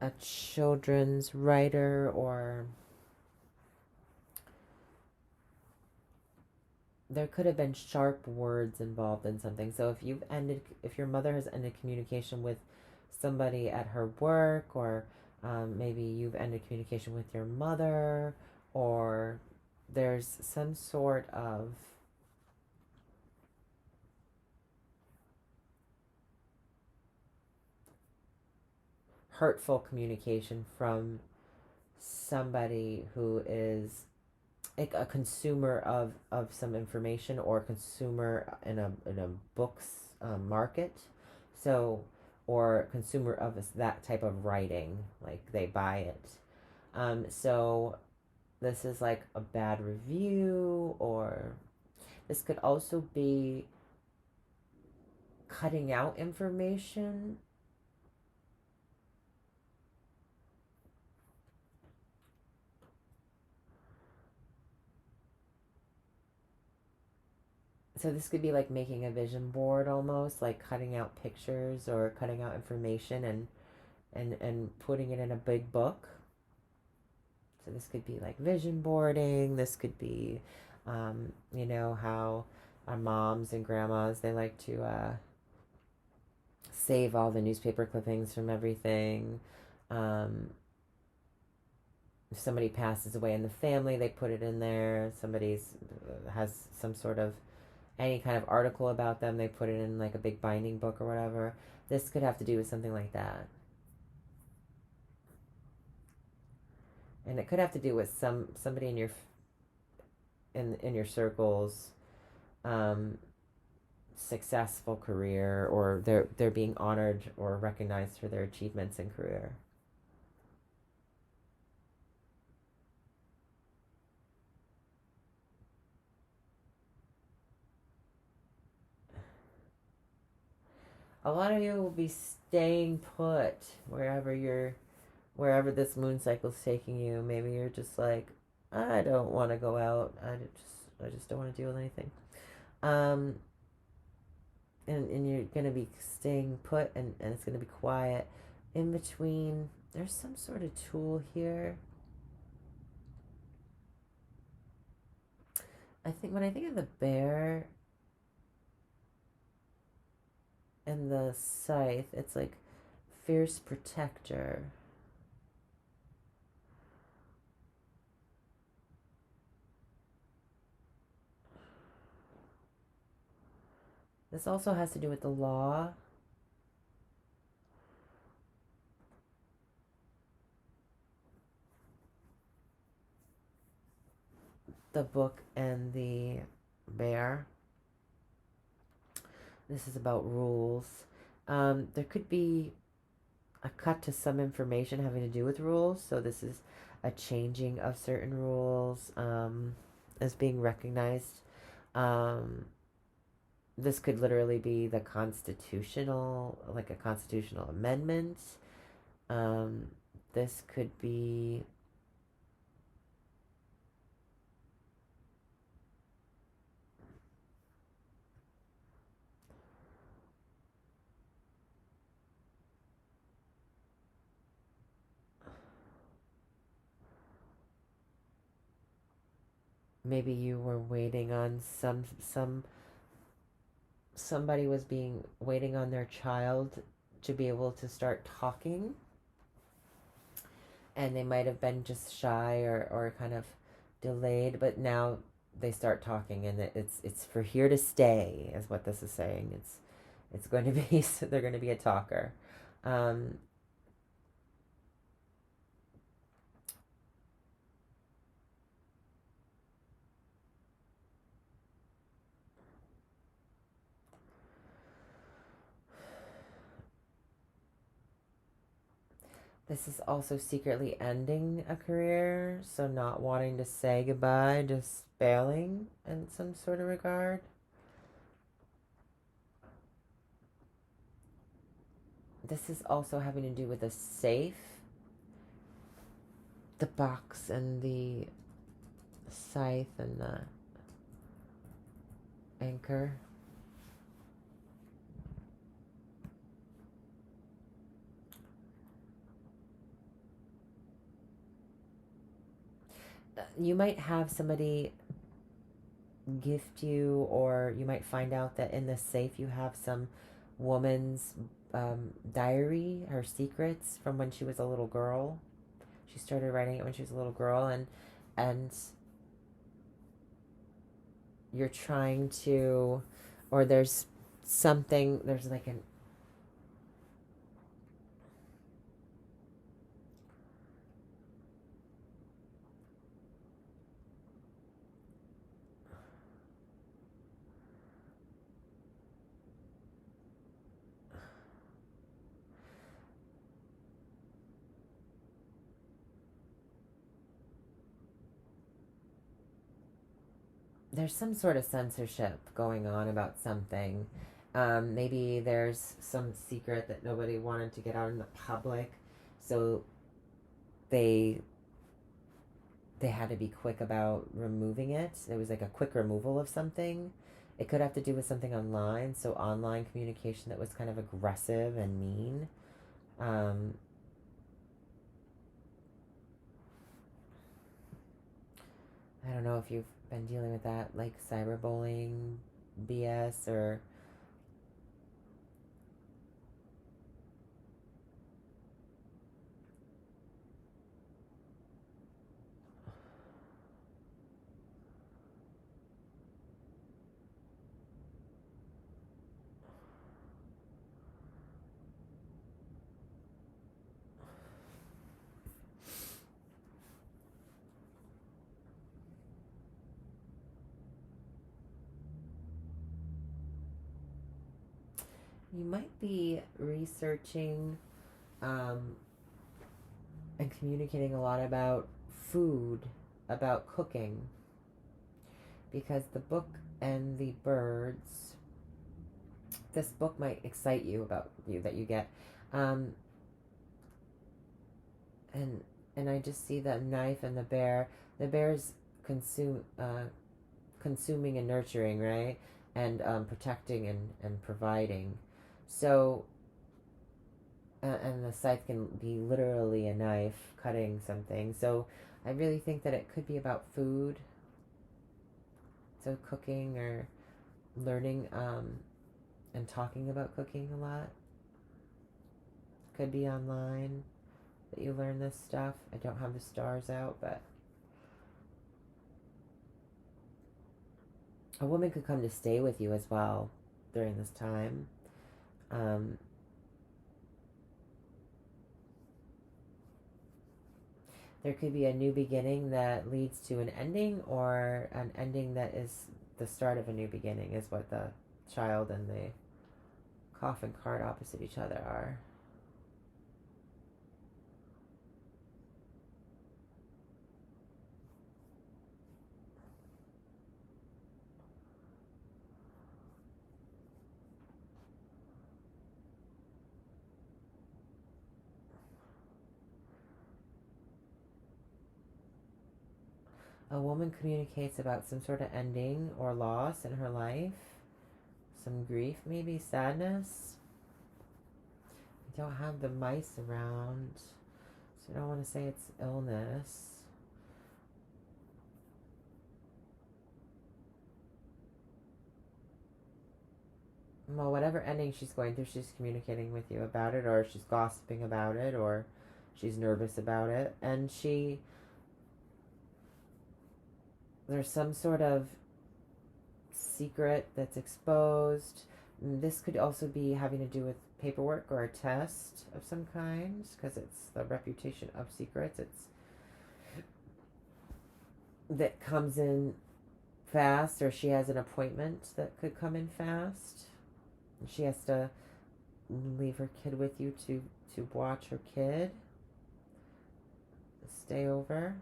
A: a children's writer, or there could have been sharp words involved in something. So if your mother has ended communication with somebody at her work, or Maybe you've ended communication with your mother, or there's some sort of hurtful communication from somebody who is like a consumer of some information, or a consumer in a books market. So, or consumer of that type of writing, like they buy it. So this is like a bad review, or this could also be cutting out information. So this could be like making a vision board, almost like cutting out pictures or cutting out information, and putting it in a big book. So this could be like vision boarding. This could be, you know, how our moms and grandmas, they like to save all the newspaper clippings from everything. If somebody passes away in the family, they put it in there. Somebody's has some sort of any kind of article about them, they put it in like a big binding book or whatever. This could have to do with something like that. And it could have to do with somebody in your in your circles, um, successful career, or they're being honored or recognized for their achievements in career. A lot of you will be staying put wherever this moon cycle is taking you. Maybe you're just like, I don't want to go out. I just don't want to deal with anything. Um, and you're gonna be staying put, and it's gonna be quiet. In between, there's some sort of tool here. I think when I think of the bear and the scythe, it's like fierce protector. This also has to do with the law. The book and the bear. This is about rules. There could be a cut to some information having to do with rules. So this is a changing of certain rules, as being recognized. Um, this could literally be the constitutional, like a constitutional amendment. Um, this could be maybe you were waiting on somebody was being waiting on their child to be able to start talking, and they might have been just shy, or kind of delayed, but now they start talking, and it's for here to stay, is what this is saying. It's going to be they're going to be a talker. um, this is also secretly ending a career, so not wanting to say goodbye, just failing in some sort of regard. This is also having to do with a safe, the box and the scythe and the anchor. You might have somebody gift you, or you might find out that in the safe you have some woman's diary, her secrets from when she was a little girl. She started writing it when she was a little girl, and you're trying to, or there's something, there's like an, there's some sort of censorship going on about something. Maybe there's some secret that nobody wanted to get out in the public, so they they had to be quick about removing it. It was like a quick removal of something. It could have to do with something online, so online communication that was kind of aggressive and mean. Um, I don't know if you've been dealing with that, like cyberbullying, BS, or you might be researching um, and communicating a lot about food, about cooking, because the book and the birds, this book might excite you about you that you get. Um, and and I just see the knife and the bear. The bear's consuming and nurturing, right? And protecting and providing. So, and the scythe can be literally a knife cutting something. So, I really think that it could be about food. So, cooking or learning and talking about cooking a lot. Could be online that you learn this stuff. I don't have the stars out, but a woman could come to stay with you as well during this time. Um, there could be a new beginning that leads to an ending, or an ending that is the start of a new beginning, is what the child and the coffin card opposite each other are. A woman communicates about some sort of ending or loss in her life, some grief, maybe sadness. I don't have the mice around, so I don't want to say it's illness. Well, whatever ending she's going through, she's communicating with you about it, or she's gossiping about it, or she's nervous about it, and there's some sort of secret that's exposed. This could also be having to do with paperwork or a test of some kind, because it's the reputation of secrets. It's that comes in fast, or she has an appointment that could come in fast. She has to leave her kid with you to watch her kid, stay over.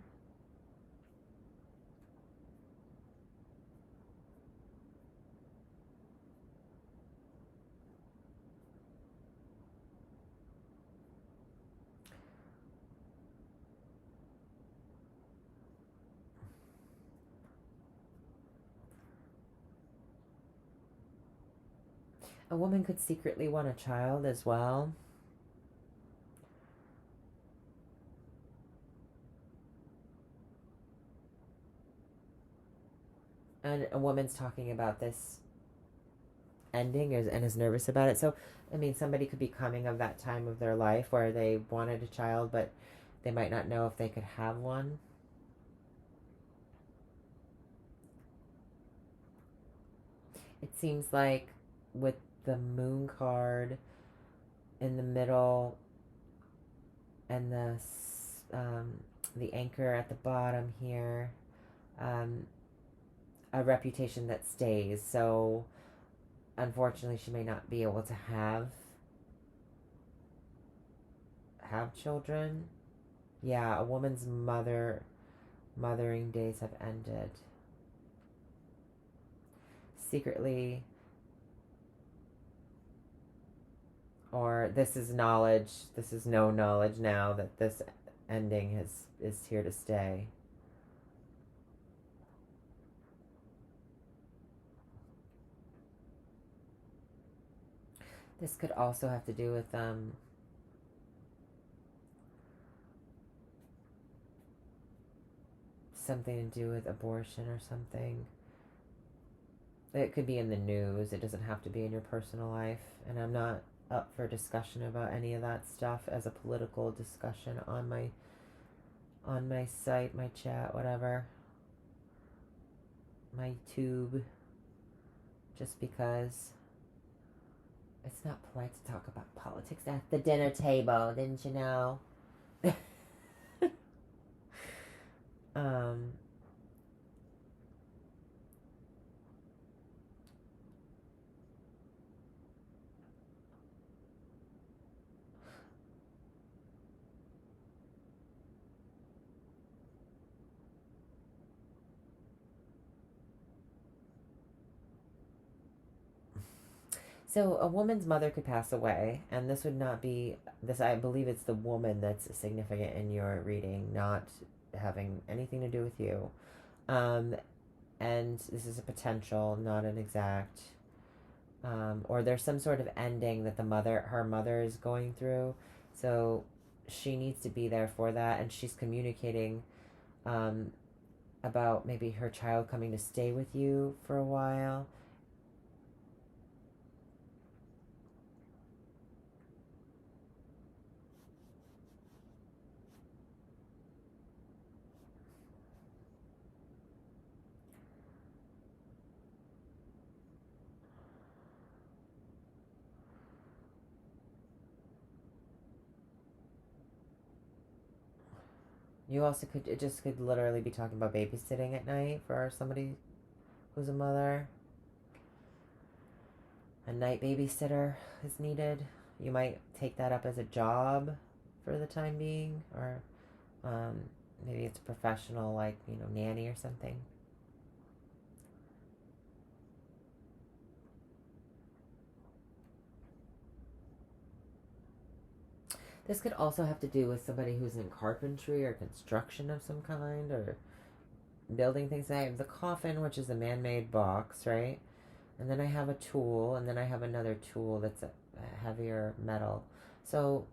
A: A woman could secretly want a child as well. And a woman's talking about this ending and is nervous about it. So, I mean, somebody could be coming of that time of their life where they wanted a child, but they might not know if they could have one. It seems like with the moon card in the middle and the anchor at the bottom here, um, a reputation that stays. So unfortunately, she may not be able to have children. Yeah, a woman's mothering days have ended. Secretly, or this is knowledge, this is no knowledge now that this ending is here to stay. This could also have to do with something to do with abortion or something. It could be in the news. It doesn't have to be in your personal life. And I'm not up for discussion about any of that stuff as a political discussion on my site, my chat, whatever. My tube. Just because it's not polite to talk about politics at the dinner table, didn't you know? um So a woman's mother could pass away, and this would not be this. I believe it's the woman that's significant in your reading, not having anything to do with you. Um, and this is a potential, not an exact. Or there's some sort of ending that her mother is going through, so she needs to be there for that, and she's communicating um, about maybe her child coming to stay with you for a while. You also could, it just could literally be talking about babysitting at night for somebody who's a mother. A night babysitter is needed. You might take that up as a job for the time being, or um, maybe it's a professional, like, nanny or something. This could also have to do with somebody who's in carpentry or construction of some kind, or building things. I have the coffin, which is a man-made box, right? And then I have a tool, and then I have another tool that's a heavier metal. So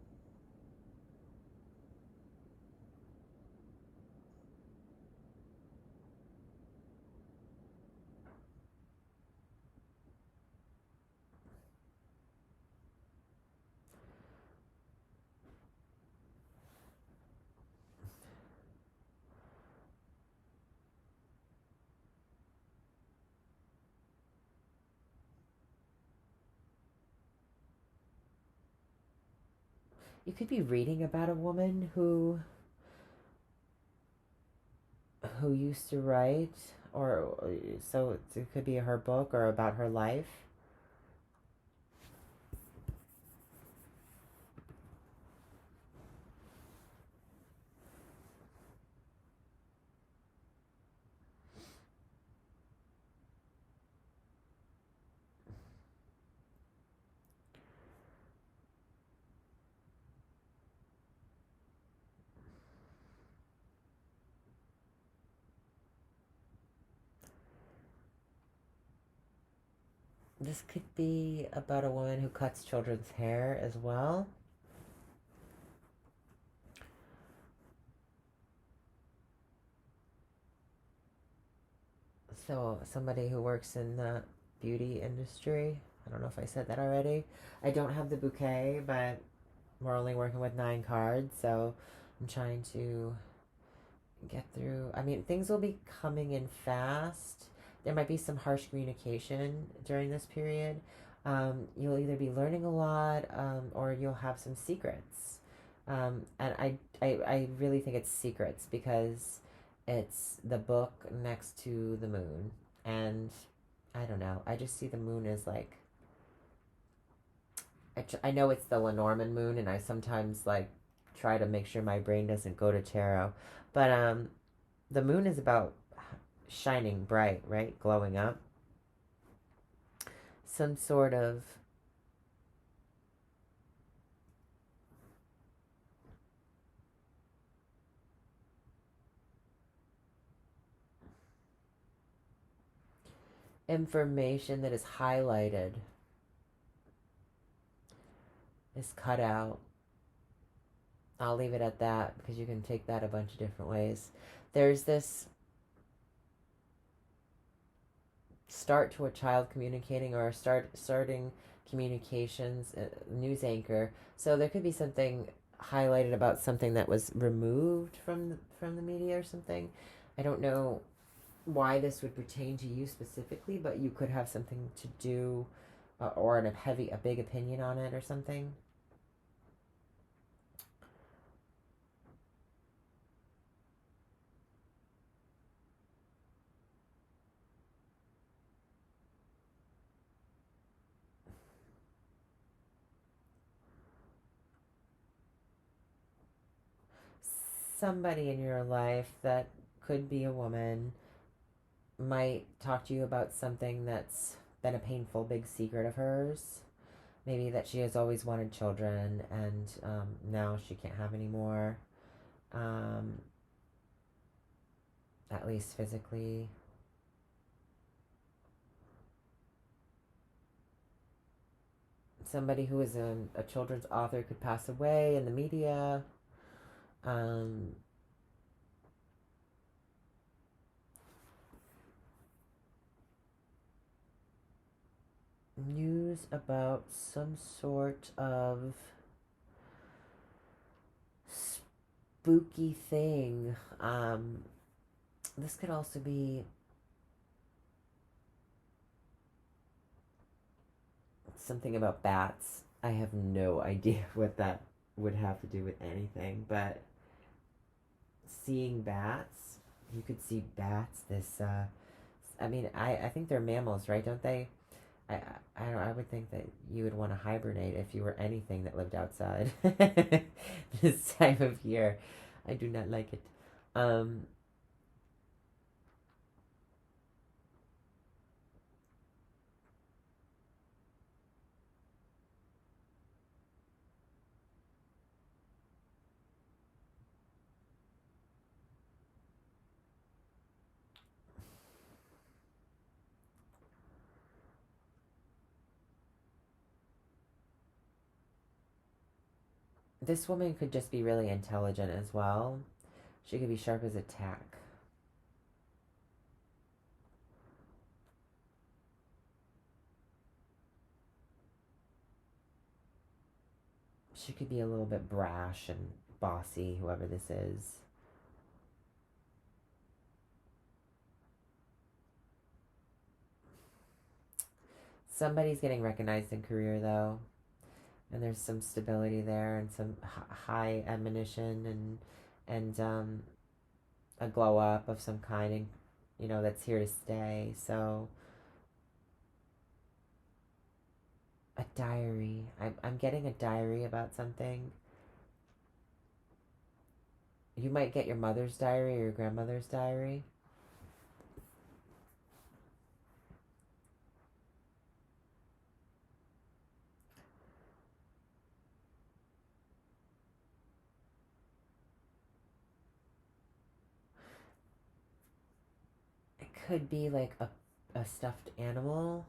A: you could be reading about a woman who used to write, or so it could be her book or about her life. This could be about a woman who cuts children's hair as well. So somebody who works in the beauty industry. I don't know if I said that already. I don't have the bouquet, but we're only working with 9 cards, so I'm trying to get through. I mean, things will be coming in fast. There might be some harsh communication during this period. You'll either be learning a lot, or you'll have some secrets. And I really think it's secrets because it's the book next to the moon. And I don't know. I just see the moon as like, I know it's the Lenormand moon, and I sometimes like try to make sure my brain doesn't go to tarot. But the moon is about shining bright, right? Glowing up. Some sort of information that is highlighted is cut out. I'll leave it at that because you can take that a bunch of different ways. There's this start to a child communicating, or starting communications, news anchor. So there could be something highlighted about something that was removed from the media or something. I don't know why this would pertain to you specifically, but you could have something to do, or a big opinion on it or something. Somebody in your life that could be a woman might talk to you about something that's been a painful big secret of hers. Maybe that she has always wanted children, and now she can't have any more, um, at least physically. Somebody who is a children's author could pass away in the media. Um, News about some sort of spooky thing. This could also be something about bats. I have no idea what that would have to do with anything, but seeing bats, you could see bats. I mean, I think they're mammals, right? Don't they? I, I would think that you would want to hibernate if you were anything that lived outside this time of year. I do not like it. Um, this woman could just be really intelligent as well. She could be sharp as a tack. She could be a little bit brash and bossy, whoever this is. Somebody's getting recognized in career though, and there's some stability there and some high admonition, and a glow up of some kind, and that's here to stay. So a diary. I'm getting a diary about something. You might get your mother's diary or your grandmother's diary. It could be like a stuffed animal.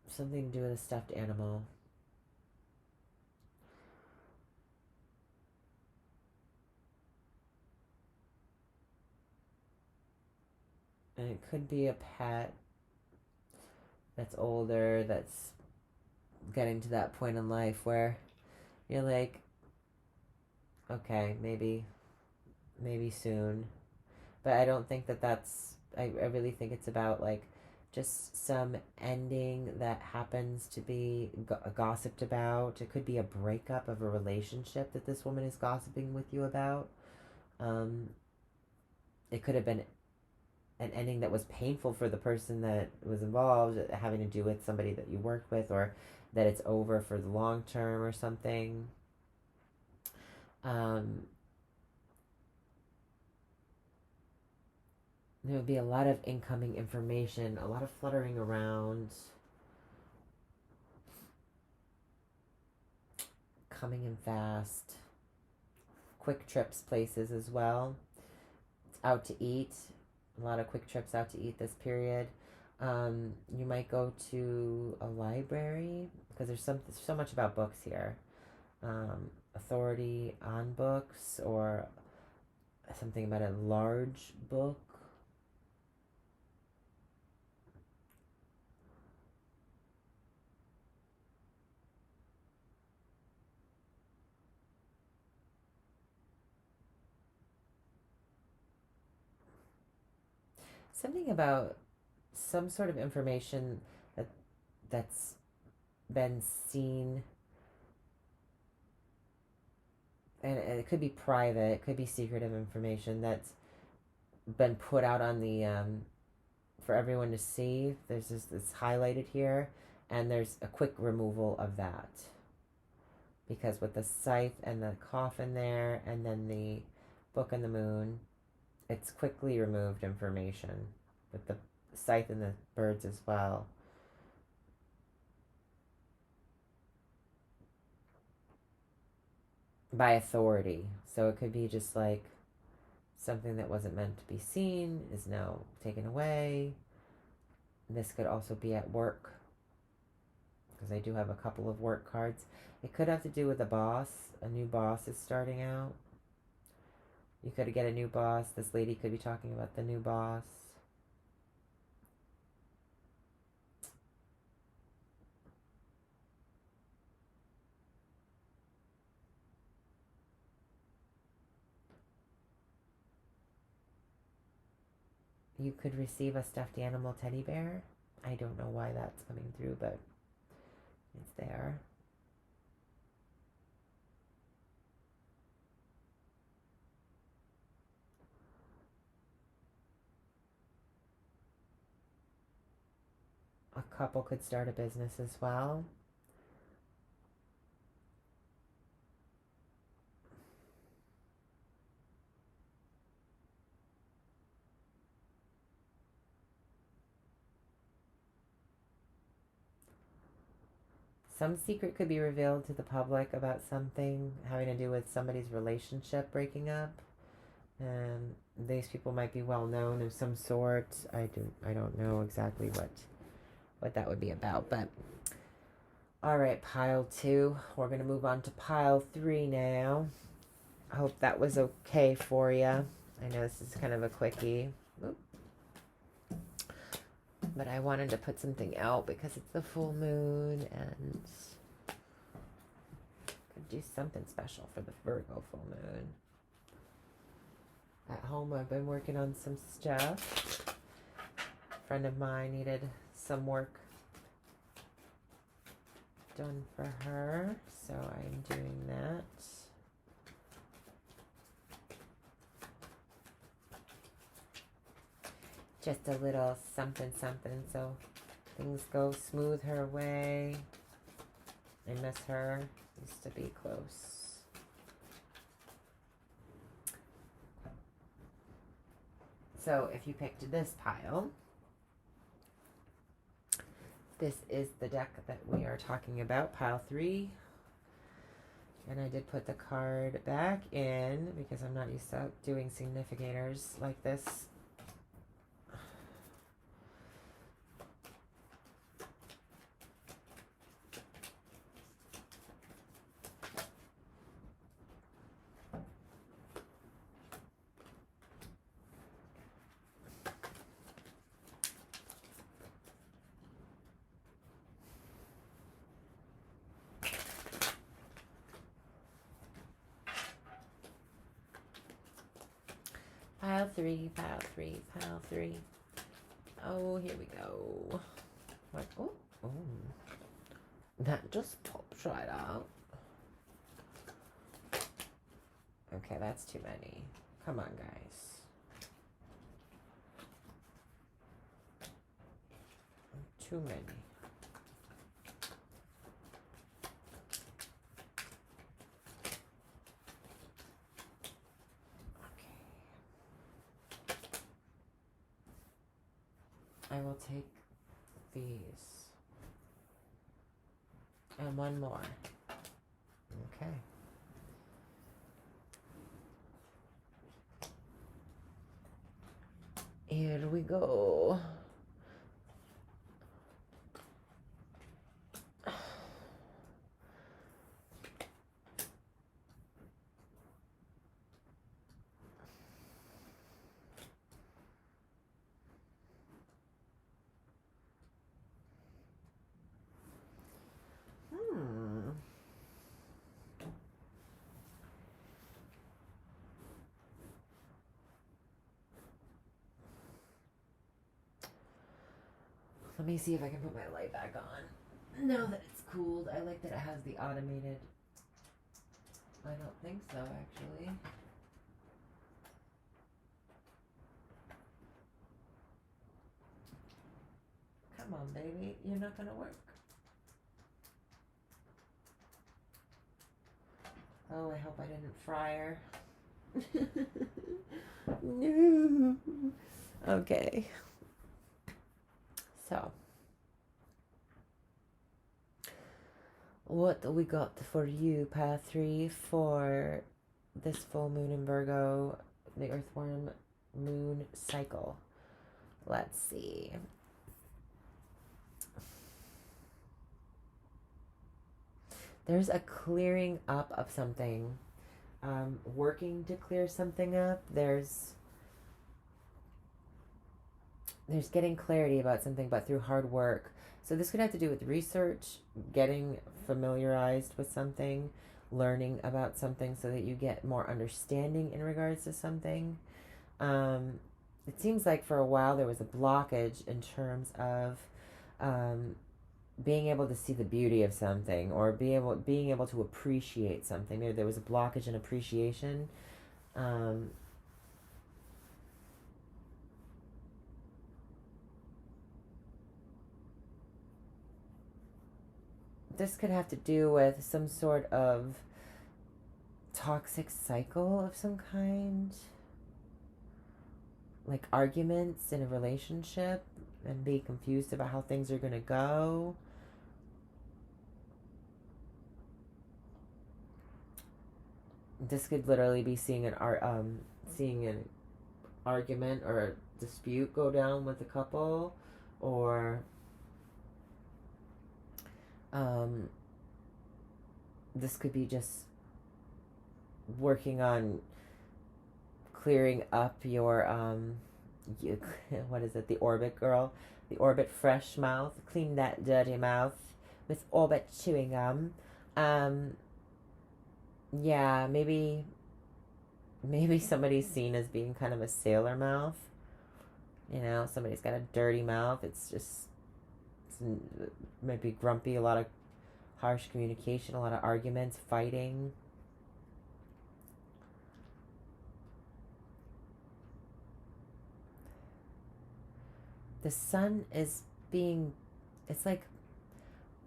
A: Something to do with a stuffed animal. And it could be a pet. that's older, that's getting to that point in life where you're like, okay, maybe soon. But I don't think that I really think it's about like just some ending that happens to be gossiped about. It could be a breakup of a relationship that this woman is gossiping with you about. Um, it could have been an ending that was painful for the person that was involved, having to do with somebody that you worked with, or that it's over for the long term or something. Um, there would be a lot of incoming information, a lot of fluttering around, coming in fast, quick trips places as well. It's out to eat, a lot of quick trips out to eat this period. You might go to a library because there's so much about books here. Authority on books, or something about a large book. Something about some sort of information that's been seen, and it could be private, it could be secretive information that's been put out on the for everyone to see. There's this highlighted here, and there's a quick removal of that, because with the scythe and the coffin there, and then the book and the moon, it's quickly removed information with the scythe and the birds as well. By authority. So it could be just like something that wasn't meant to be seen is now taken away. This could also be at work, because I do have a couple of work cards. It could have to do with a boss. A new boss is starting out. You could get a new boss. This lady could be talking about the new boss. You could receive a stuffed animal teddy bear. I don't know why that's coming through, but it's there. A couple could start a business as well. Some secret could be revealed to the public about something having to do with somebody's relationship breaking up. And these people might be well known of some sort. I don't know exactly what that would be about, but all right, pile 2. We're going to move on to pile 3 now. I hope that was okay for you. I know this is kind of a quickie. Oop. But I wanted to put something out because it's the full moon, and could do something special for the Virgo full moon. At home, I've been working on some stuff. A friend of mine needed some work done for her, so I'm doing that. Just a little something so things go smooth her way. I miss her. Used to be close. So if you picked this pile, this is the deck that we are talking about, pile 3. And I did put the card back in because I'm not used to doing significators like this. three, pile three, pile three. Oh, here we go. What? Oh, oh. That just popped right out. Okay, that's too many. Come on, guys. Too many. I will take these. And one more. Okay. Here we go. Let me see if I can put my light back on. Now that it's cooled, I like that it has the automated. I don't think so, actually. Come on, baby. You're not gonna work. Oh, I hope I didn't fry her. No. Okay. So, what do we got for you, Path 3, for this full moon in Virgo, the Earthworm moon cycle? Let's see. There's a clearing up of something, working to clear something up. There's getting clarity about something, but through hard work. So this could have to do with research, getting familiarized with something, learning about something so that you get more understanding in regards to something. It seems like for a while there was a blockage in terms of being able to see the beauty of something, or being able to appreciate something. Maybe there was a blockage in appreciation. This could have to do with some sort of toxic cycle of some kind, like arguments in a relationship and be confused about how things are going to go. This could literally be seeing an argument or a dispute go down with a couple, or this could be just working on clearing up your what is it, the orbit girl, the orbit fresh mouth. Clean that dirty mouth with orbit chewing gum. Yeah, maybe somebody's seen as being kind of a sailor mouth. You know, somebody's got a dirty mouth. It's might be grumpy, a lot of harsh communication, a lot of arguments, fighting. The sun is it's like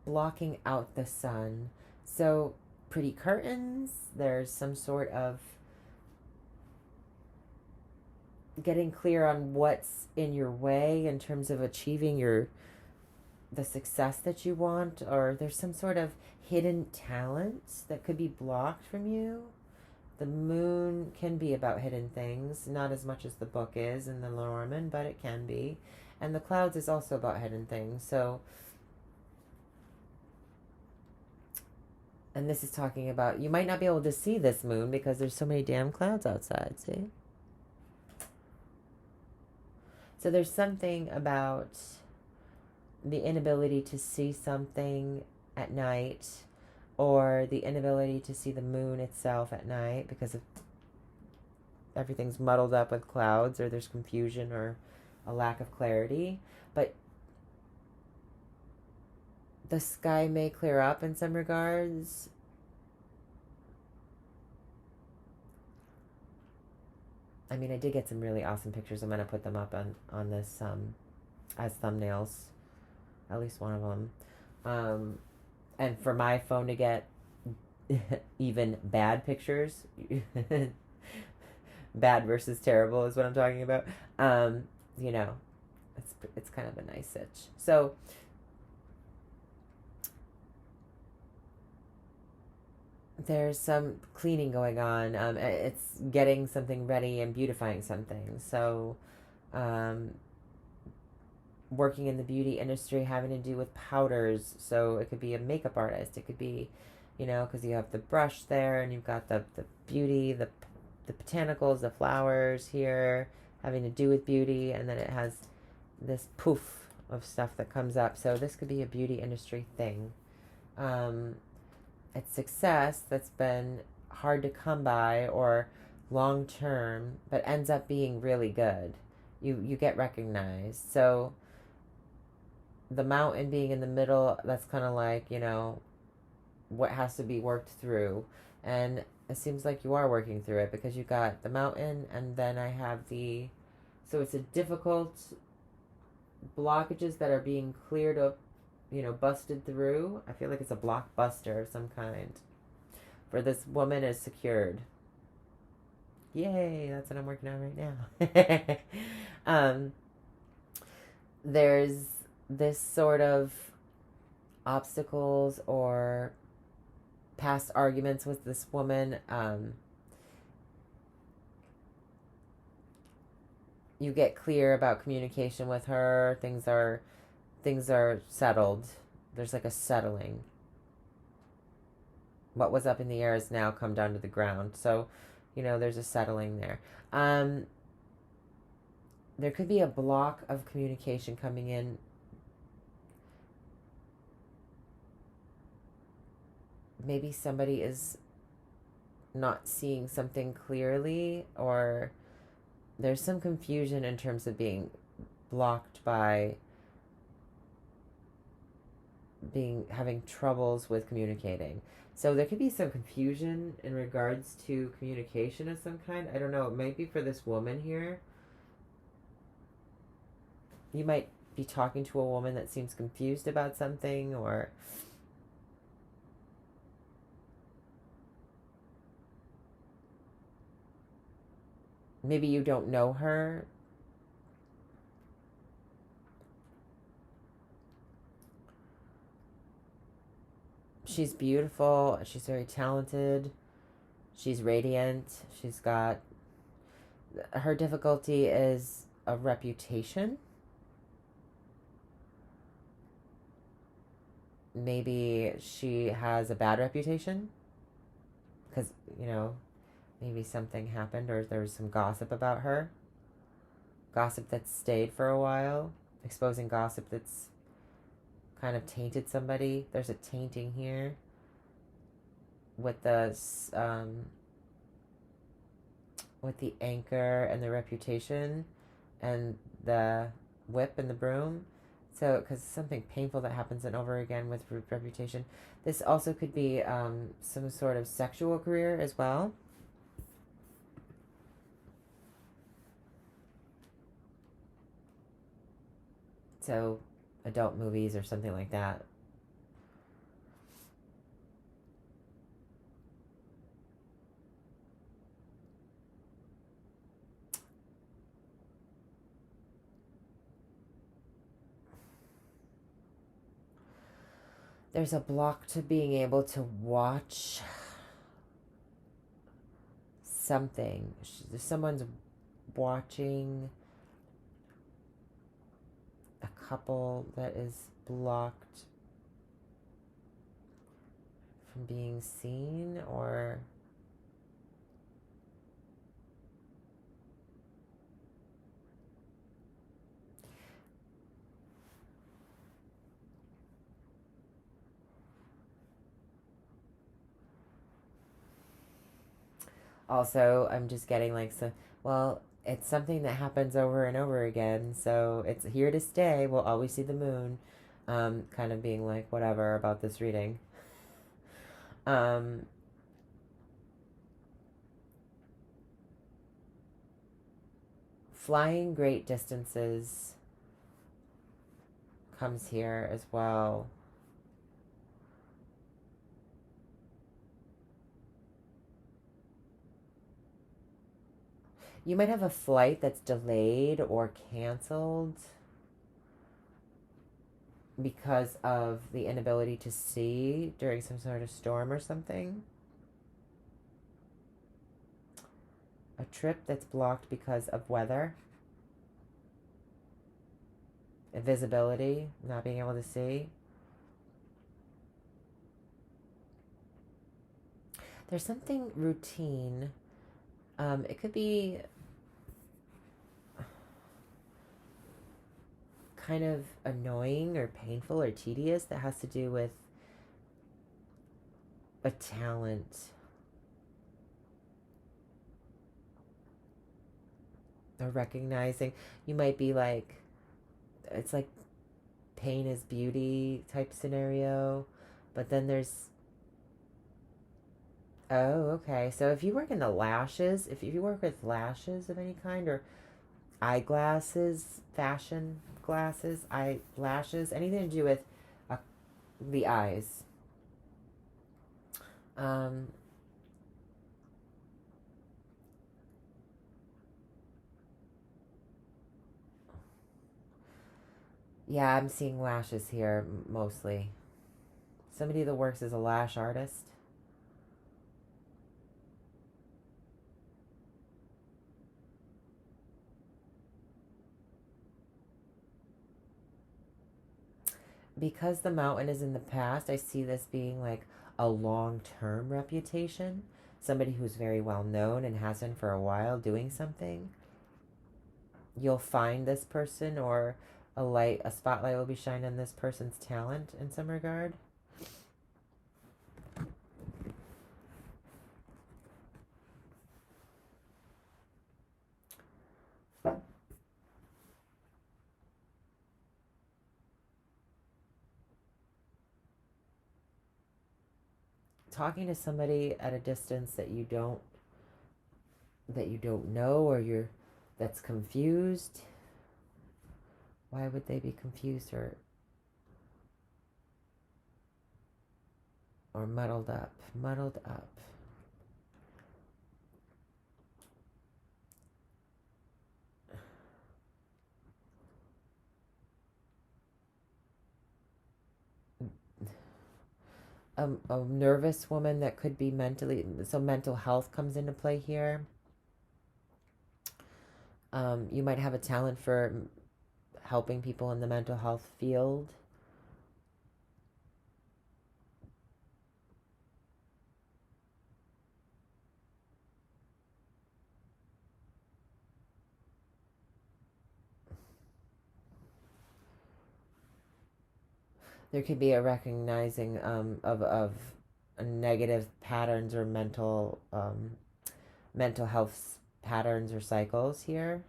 A: blocking out the sun. So pretty curtains, there's some sort of getting clear on what's in your way in terms of achieving the success that you want, or there's some sort of hidden talent that could be blocked from you. The moon can be about hidden things, not as much as the book is in the Lenormand, but it can be. And the clouds is also about hidden things. So, and this is talking about, you might not be able to see this moon because there's so many damn clouds outside, see? So there's something about the inability to see something at night, or the inability to see the moon itself at night because of everything's muddled up with clouds, or there's confusion or a lack of clarity. But the sky may clear up in some regards. I mean, I did get some really awesome pictures. I'm going to put them up on this as thumbnails, at least one of them. And for my phone to get even bad pictures, bad versus terrible is what I'm talking about. You know, it's kind of a nice sitch. So there's some cleaning going on. It's getting something ready and beautifying something. So, working in the beauty industry, having to do with powders. So it could be a makeup artist. It could be, you know, because you have the brush there and you've got the beauty, the botanicals, the flowers here, having to do with beauty, and then it has this poof of stuff that comes up. So this could be a beauty industry thing. It's success that's been hard to come by or long term, but ends up being really good. You get recognized. So the mountain being in the middle, that's kind of like, you know, what has to be worked through. And it seems like you are working through it, because you got the mountain, and then I have so it's a difficult blockages that are being cleared up, you know, busted through. I feel like it's a blockbuster of some kind. For this woman is secured. Yay, that's what I'm working on right now. There's this sort of obstacles or past arguments with this woman. You get clear about communication with her. Things are settled. There's like a settling. What was up in the air has now come down to the ground. So, you know, there's a settling there. There could be a block of communication coming in. Maybe somebody is not seeing something clearly, or there's some confusion in terms of being blocked by having troubles with communicating. So there could be some confusion in regards to communication of some kind. I don't know. It might be for this woman here. You might be talking to a woman that seems confused about something, or maybe you don't know her. She's beautiful. She's very talented. She's radiant. She's got... Her difficulty is a reputation. Maybe she has a bad reputation because, you know, maybe something happened or there was some gossip about her. Gossip that's stayed for a while. Exposing gossip that's kind of tainted somebody. There's a tainting here with the anchor and the reputation and the whip and the broom. So, because something painful that happens and over again with reputation. This also could be some sort of sexual career as well. So, adult movies or something like that. There's a block to being able to watch something. Someone's watching a couple that is blocked from being seen, or Also, I'm just getting like, so, well, it's something that happens over and over again, so it's here to stay. We'll always see the moon. Kind of being like, whatever about this reading. Um, Flying great distances comes here as well. You might have a flight that's delayed or canceled because of the inability to see during some sort of storm or something. A trip that's blocked because of weather, visibility, not being able to see. There's something routine. It could be kind of annoying or painful or tedious that has to do with a talent or recognizing. You might be like, it's like pain is beauty type scenario, but then there's, oh, okay. So if you work in the lashes, if you work with lashes of any kind, or eyeglasses, fashion glasses, eyelashes, anything to do with uh, the eyes. Um, yeah, I'm seeing lashes here mostly. Somebody that works as a lash artist. Because the mountain is in the past, I see this being like a long term reputation. Somebody who's very well known and has been for a while doing something. You'll find this person, or a spotlight will be shined on this person's talent in some regard. Talking to somebody at a distance that you don't know, or that's confused. Why would they be confused or muddled up? Muddled up. A nervous woman that could be mentally, so mental health comes into play here. You might have a talent for helping people in the mental health field. There could be a recognizing of negative patterns or mental health patterns or cycles here.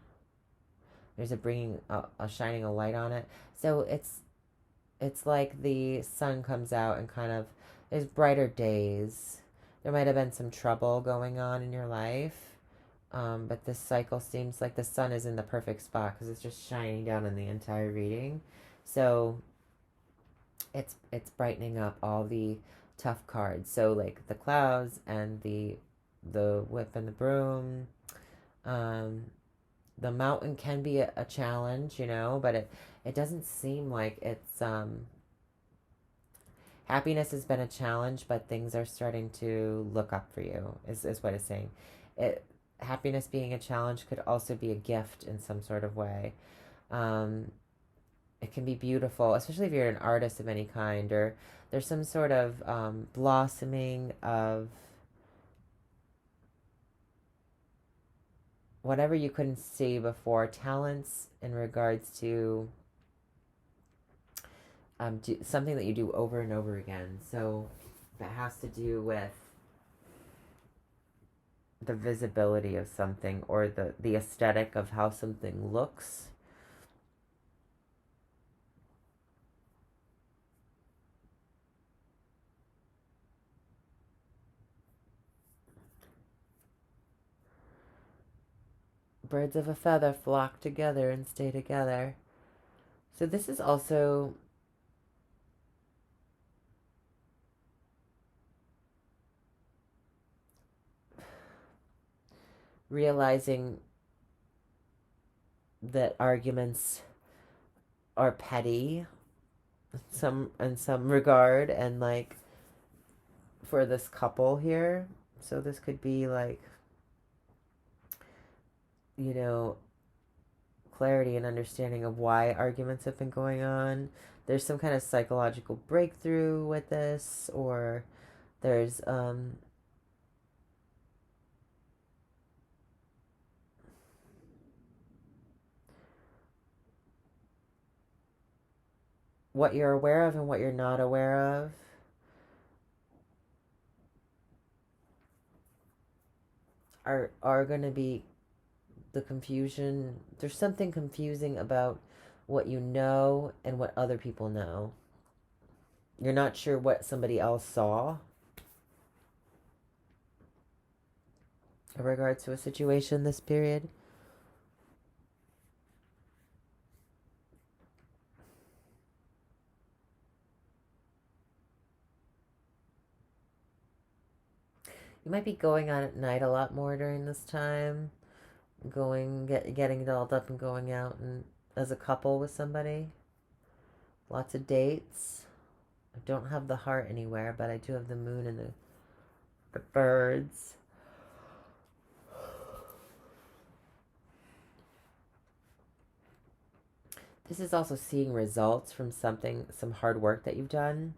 A: There's a shining a light on it. So it's like the sun comes out and kind of, there's brighter days. There might have been some trouble going on in your life, but this cycle seems like the sun is in the perfect spot because it's just shining down on the entire reading. So it's brightening up all the tough cards. So like the clouds and the whip and the broom. Um, the mountain can be a challenge, but it doesn't seem like it's happiness has been a challenge, but things are starting to look up for you, is what it's saying. Happiness being a challenge could also be a gift in some sort of way. It can be beautiful, especially if you're an artist of any kind, or there's some sort of blossoming of whatever you couldn't see before, talents in regards to something that you do over and over again. So that has to do with the visibility of something, or the aesthetic of how something looks. Birds of a feather flock together and stay together. So this is also realizing that arguments are petty in some regard, and like for this couple here. So this could be like, you know, clarity and understanding of why arguments have been going on. There's some kind of psychological breakthrough with this, or there's what you're aware of and what you're not aware of. Are going to be the confusion. There's something confusing about what you know and what other people know. You're not sure what somebody else saw in regards to a situation this period. You might be going out at night a lot more during this time, getting dolled up and going out and as a couple with somebody. Lots of dates. I don't have the heart anywhere, but I do have the moon and the birds. This is also seeing results from some hard work that you've done.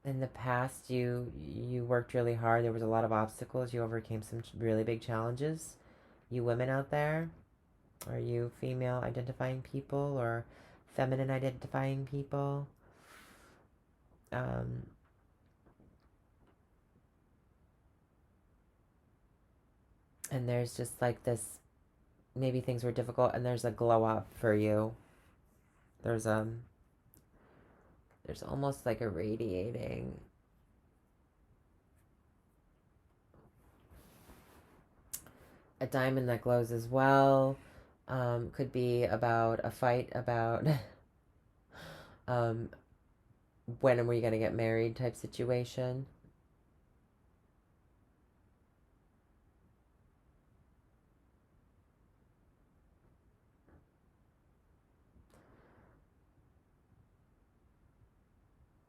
A: In the past, you worked really hard. There was a lot of obstacles. You overcame some really big challenges. You women out there, are you female identifying people or feminine identifying people? Um, and there's just like this, maybe things were difficult, and there's a glow up for you. There's there's almost like a radiating a diamond that glows as well. Could be about a fight about um, when are we going to get married type situation.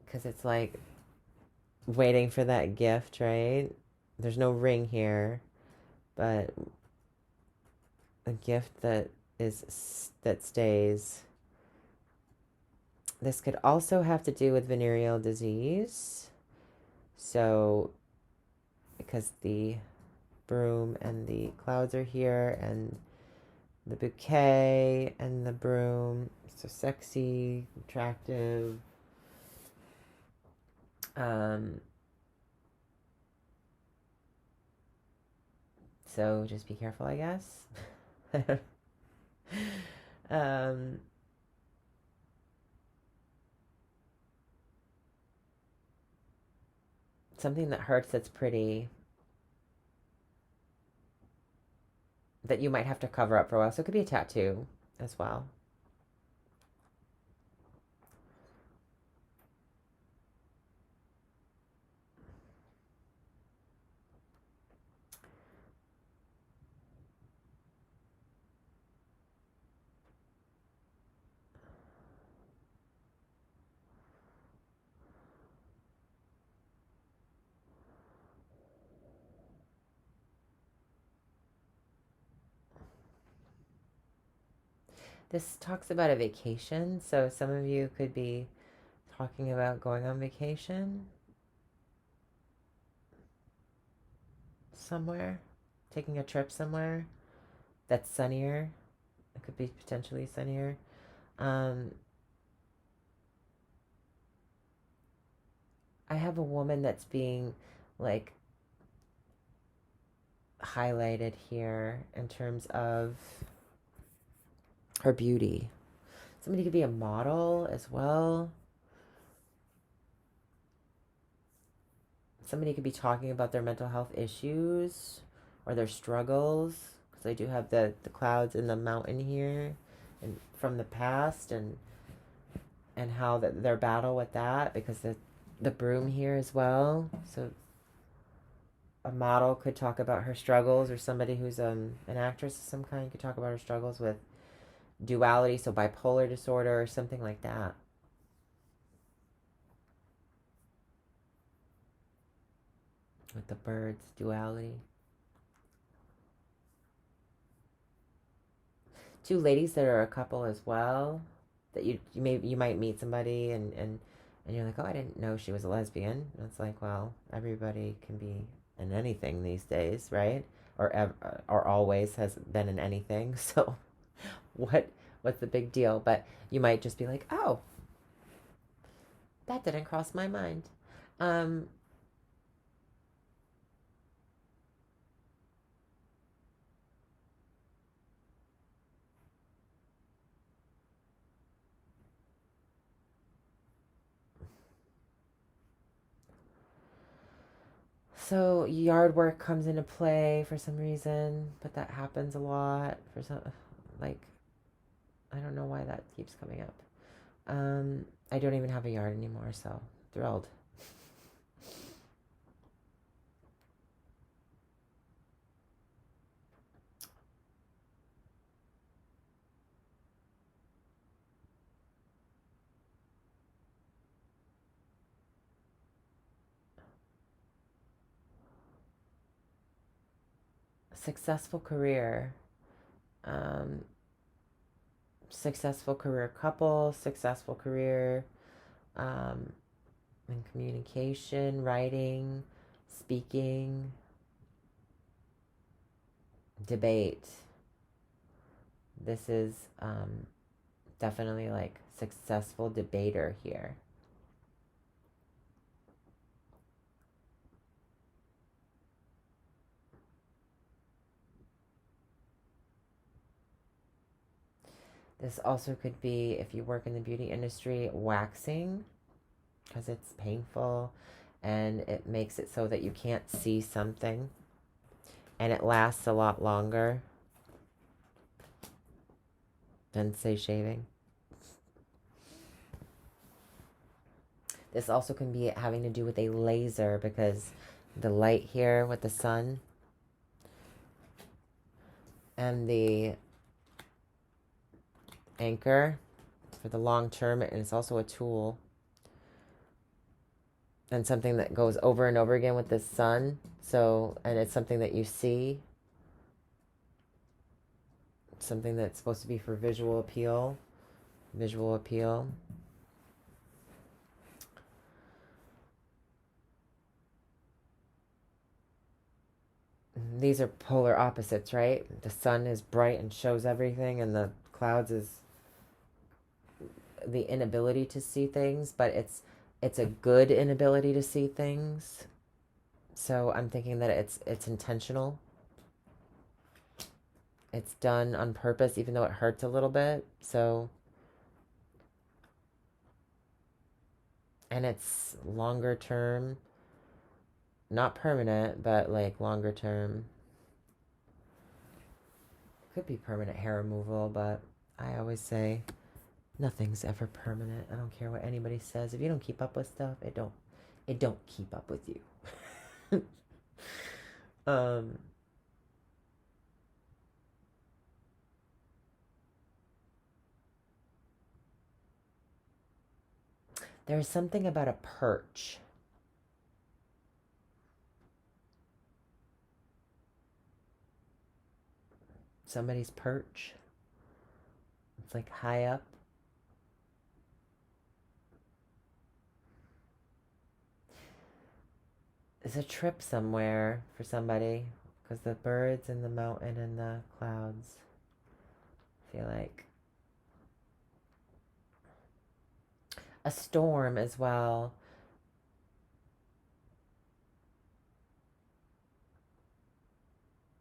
A: Because it's like waiting for that gift, right? There's no ring here, but a gift that stays. This could also have to do with venereal disease. So, because the broom and the clouds are here, and the bouquet and the broom, so sexy, attractive. So just be careful, I guess. um, Something that hurts that's pretty, that you might have to cover up for a while. So it could be a tattoo as well. This talks about a vacation, so some of you could be talking about going on vacation. somewhere, taking a trip somewhere that's sunnier. It could be potentially sunnier. I have a woman that's being like highlighted here in terms of her beauty. Somebody could be a model as well. Somebody could be talking about their mental health issues or their struggles, because I do have the clouds in the mountain here and from the past, and how their battle with that, because the broom here as well. So a model could talk about her struggles, or somebody who's an actress of some kind could talk about her struggles with duality, so bipolar disorder or something like that. With the birds, duality. Two ladies that are a couple as well, that you might meet somebody and you're like, oh, I didn't know she was a lesbian. And it's like, well, everybody can be in anything these days, right? Or always has been in anything. So what's the big deal? But you might just be like, oh, that didn't cross my mind. So yard work comes into play for some reason, but that happens a lot for some, like, I don't know why that keeps coming up. I don't even have a yard anymore, so thrilled. Successful career. Successful career couple, successful career in communication, writing, speaking, debate. This is definitely like successful debater here. This also could be, if you work in the beauty industry, waxing, because it's painful and it makes it so that you can't see something, and it lasts a lot longer than, say, shaving. This also can be having to do with a laser, because the light here with the sun and the anchor for the long term, and it's also a tool and something that goes over and over again with the sun. So, and it's something that you see, something that's supposed to be for visual appeal. These are polar opposites, right? The sun is bright and shows everything, and the clouds is the inability to see things, but it's a good inability to see things. So I'm thinking that it's intentional. It's done on purpose, even though it hurts a little bit. So, and it's longer term, not permanent, but like longer term. Could be permanent hair removal, but I always say nothing's ever permanent. I don't care what anybody says. If you don't keep up with stuff, it don't keep up with you. There's something about a perch. Somebody's perch. It's like high up. is a trip somewhere for somebody, because the birds and the mountain and the clouds feel like a storm as well.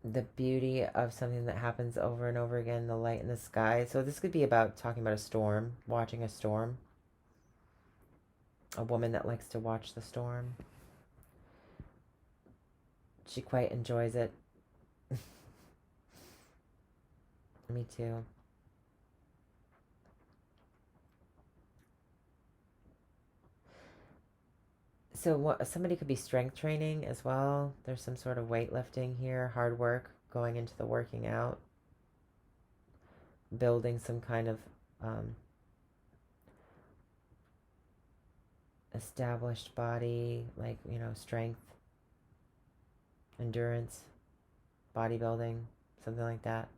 A: The beauty of something that happens over and over again, the light in the sky. So this could be about talking about a storm, watching a storm. A woman that likes to watch the storm. She quite enjoys it. Me too. So somebody could be strength training as well. There's some sort of weightlifting here, hard work, going into the working out, building some kind of established body, like, strength, endurance, bodybuilding, something like that.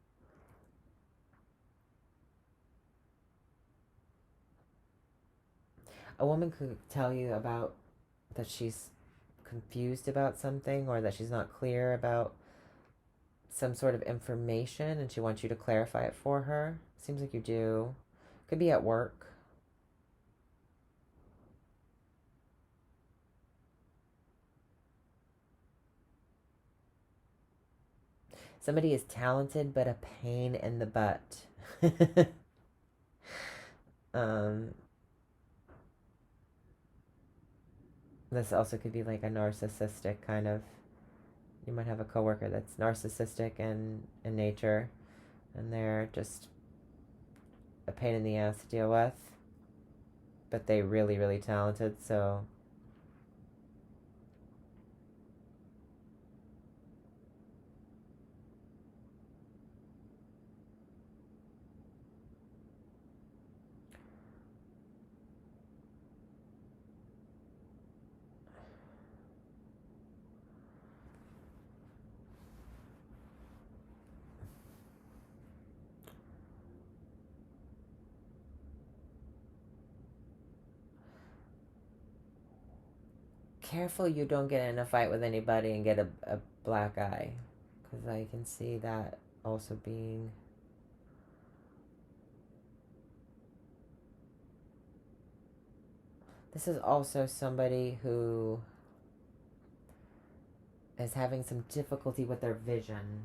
A: A woman could tell you about that she's confused about something, or that she's not clear about some sort of information and she wants you to clarify it for her. Seems like you do. Could be at work. Somebody is talented but a pain in the butt. um, this also could be like a narcissistic kind of. You might have a coworker that's narcissistic in nature, and they're just a pain in the ass to deal with, but they really, really talented. So careful you don't get in a fight with anybody and get a black eye, because I can see that also being. This is also somebody who is having some difficulty with their vision.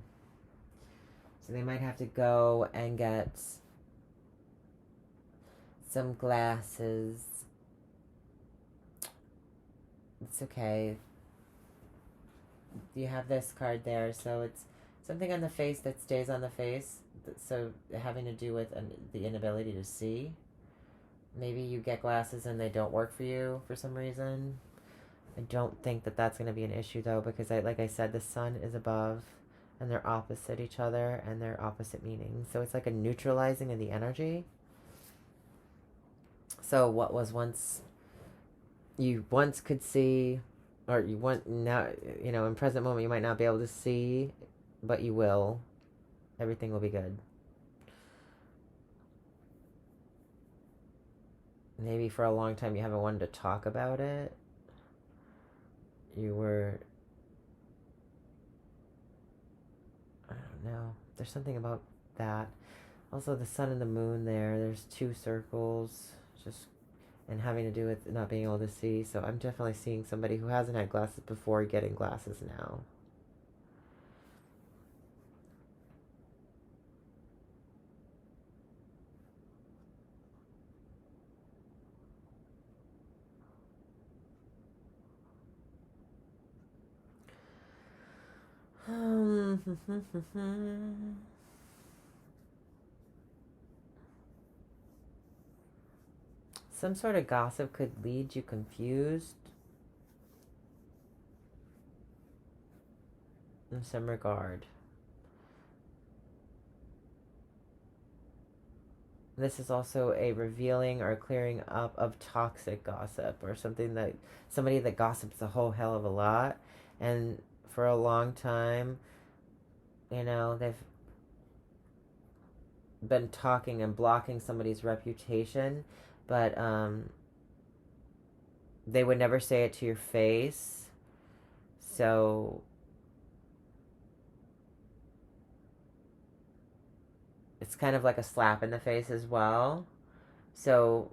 A: So they might have to go and get some glasses. It's okay. You have this card there, so it's something on the face that stays on the face. So having to do with the inability to see. Maybe you get glasses and they don't work for you for some reason. I don't think that that's going to be an issue though, because like I said, the sun is above and they're opposite each other and they're opposite meanings. So it's like a neutralizing of the energy. So what was once you once could see, or you want now, in present moment you might not be able to see, but you will. Everything will be good. Maybe for a long time you haven't wanted to talk about it. You were, I don't know. There's something about that. Also, the sun and the moon there's two circles, just, and having to do with not being able to see. So I'm definitely seeing somebody who hasn't had glasses before getting glasses now. Some sort of gossip could lead you confused in some regard. This is also a revealing or clearing up of toxic gossip, or somebody that gossips a whole hell of a lot, and for a long time, they've been talking and blocking somebody's reputation, but they would never say it to your face, So it's kind of like a slap in the face as well. So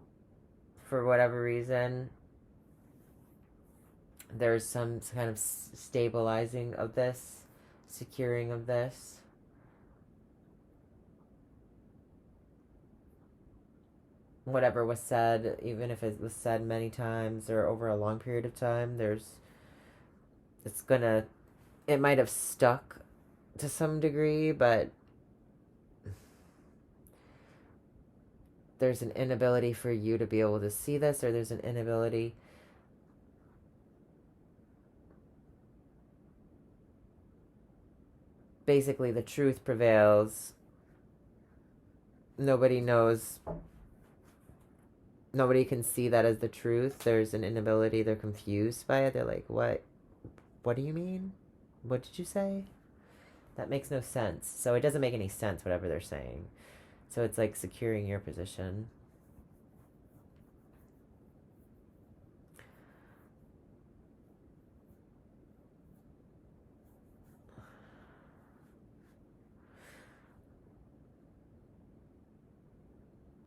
A: for whatever reason, there's some kind of stabilizing of this, securing of this. Whatever was said, even if it was said many times or over a long period of time, it might have stuck to some degree, but there's an inability for you to be able to see this, or there's an inability. Basically, the truth prevails. Nobody knows. Nobody can see that as the truth. There's an inability. They're confused by it. They're like, what? What do you mean? What did you say? That makes no sense. So it doesn't make any sense, whatever they're saying. So it's like securing your position.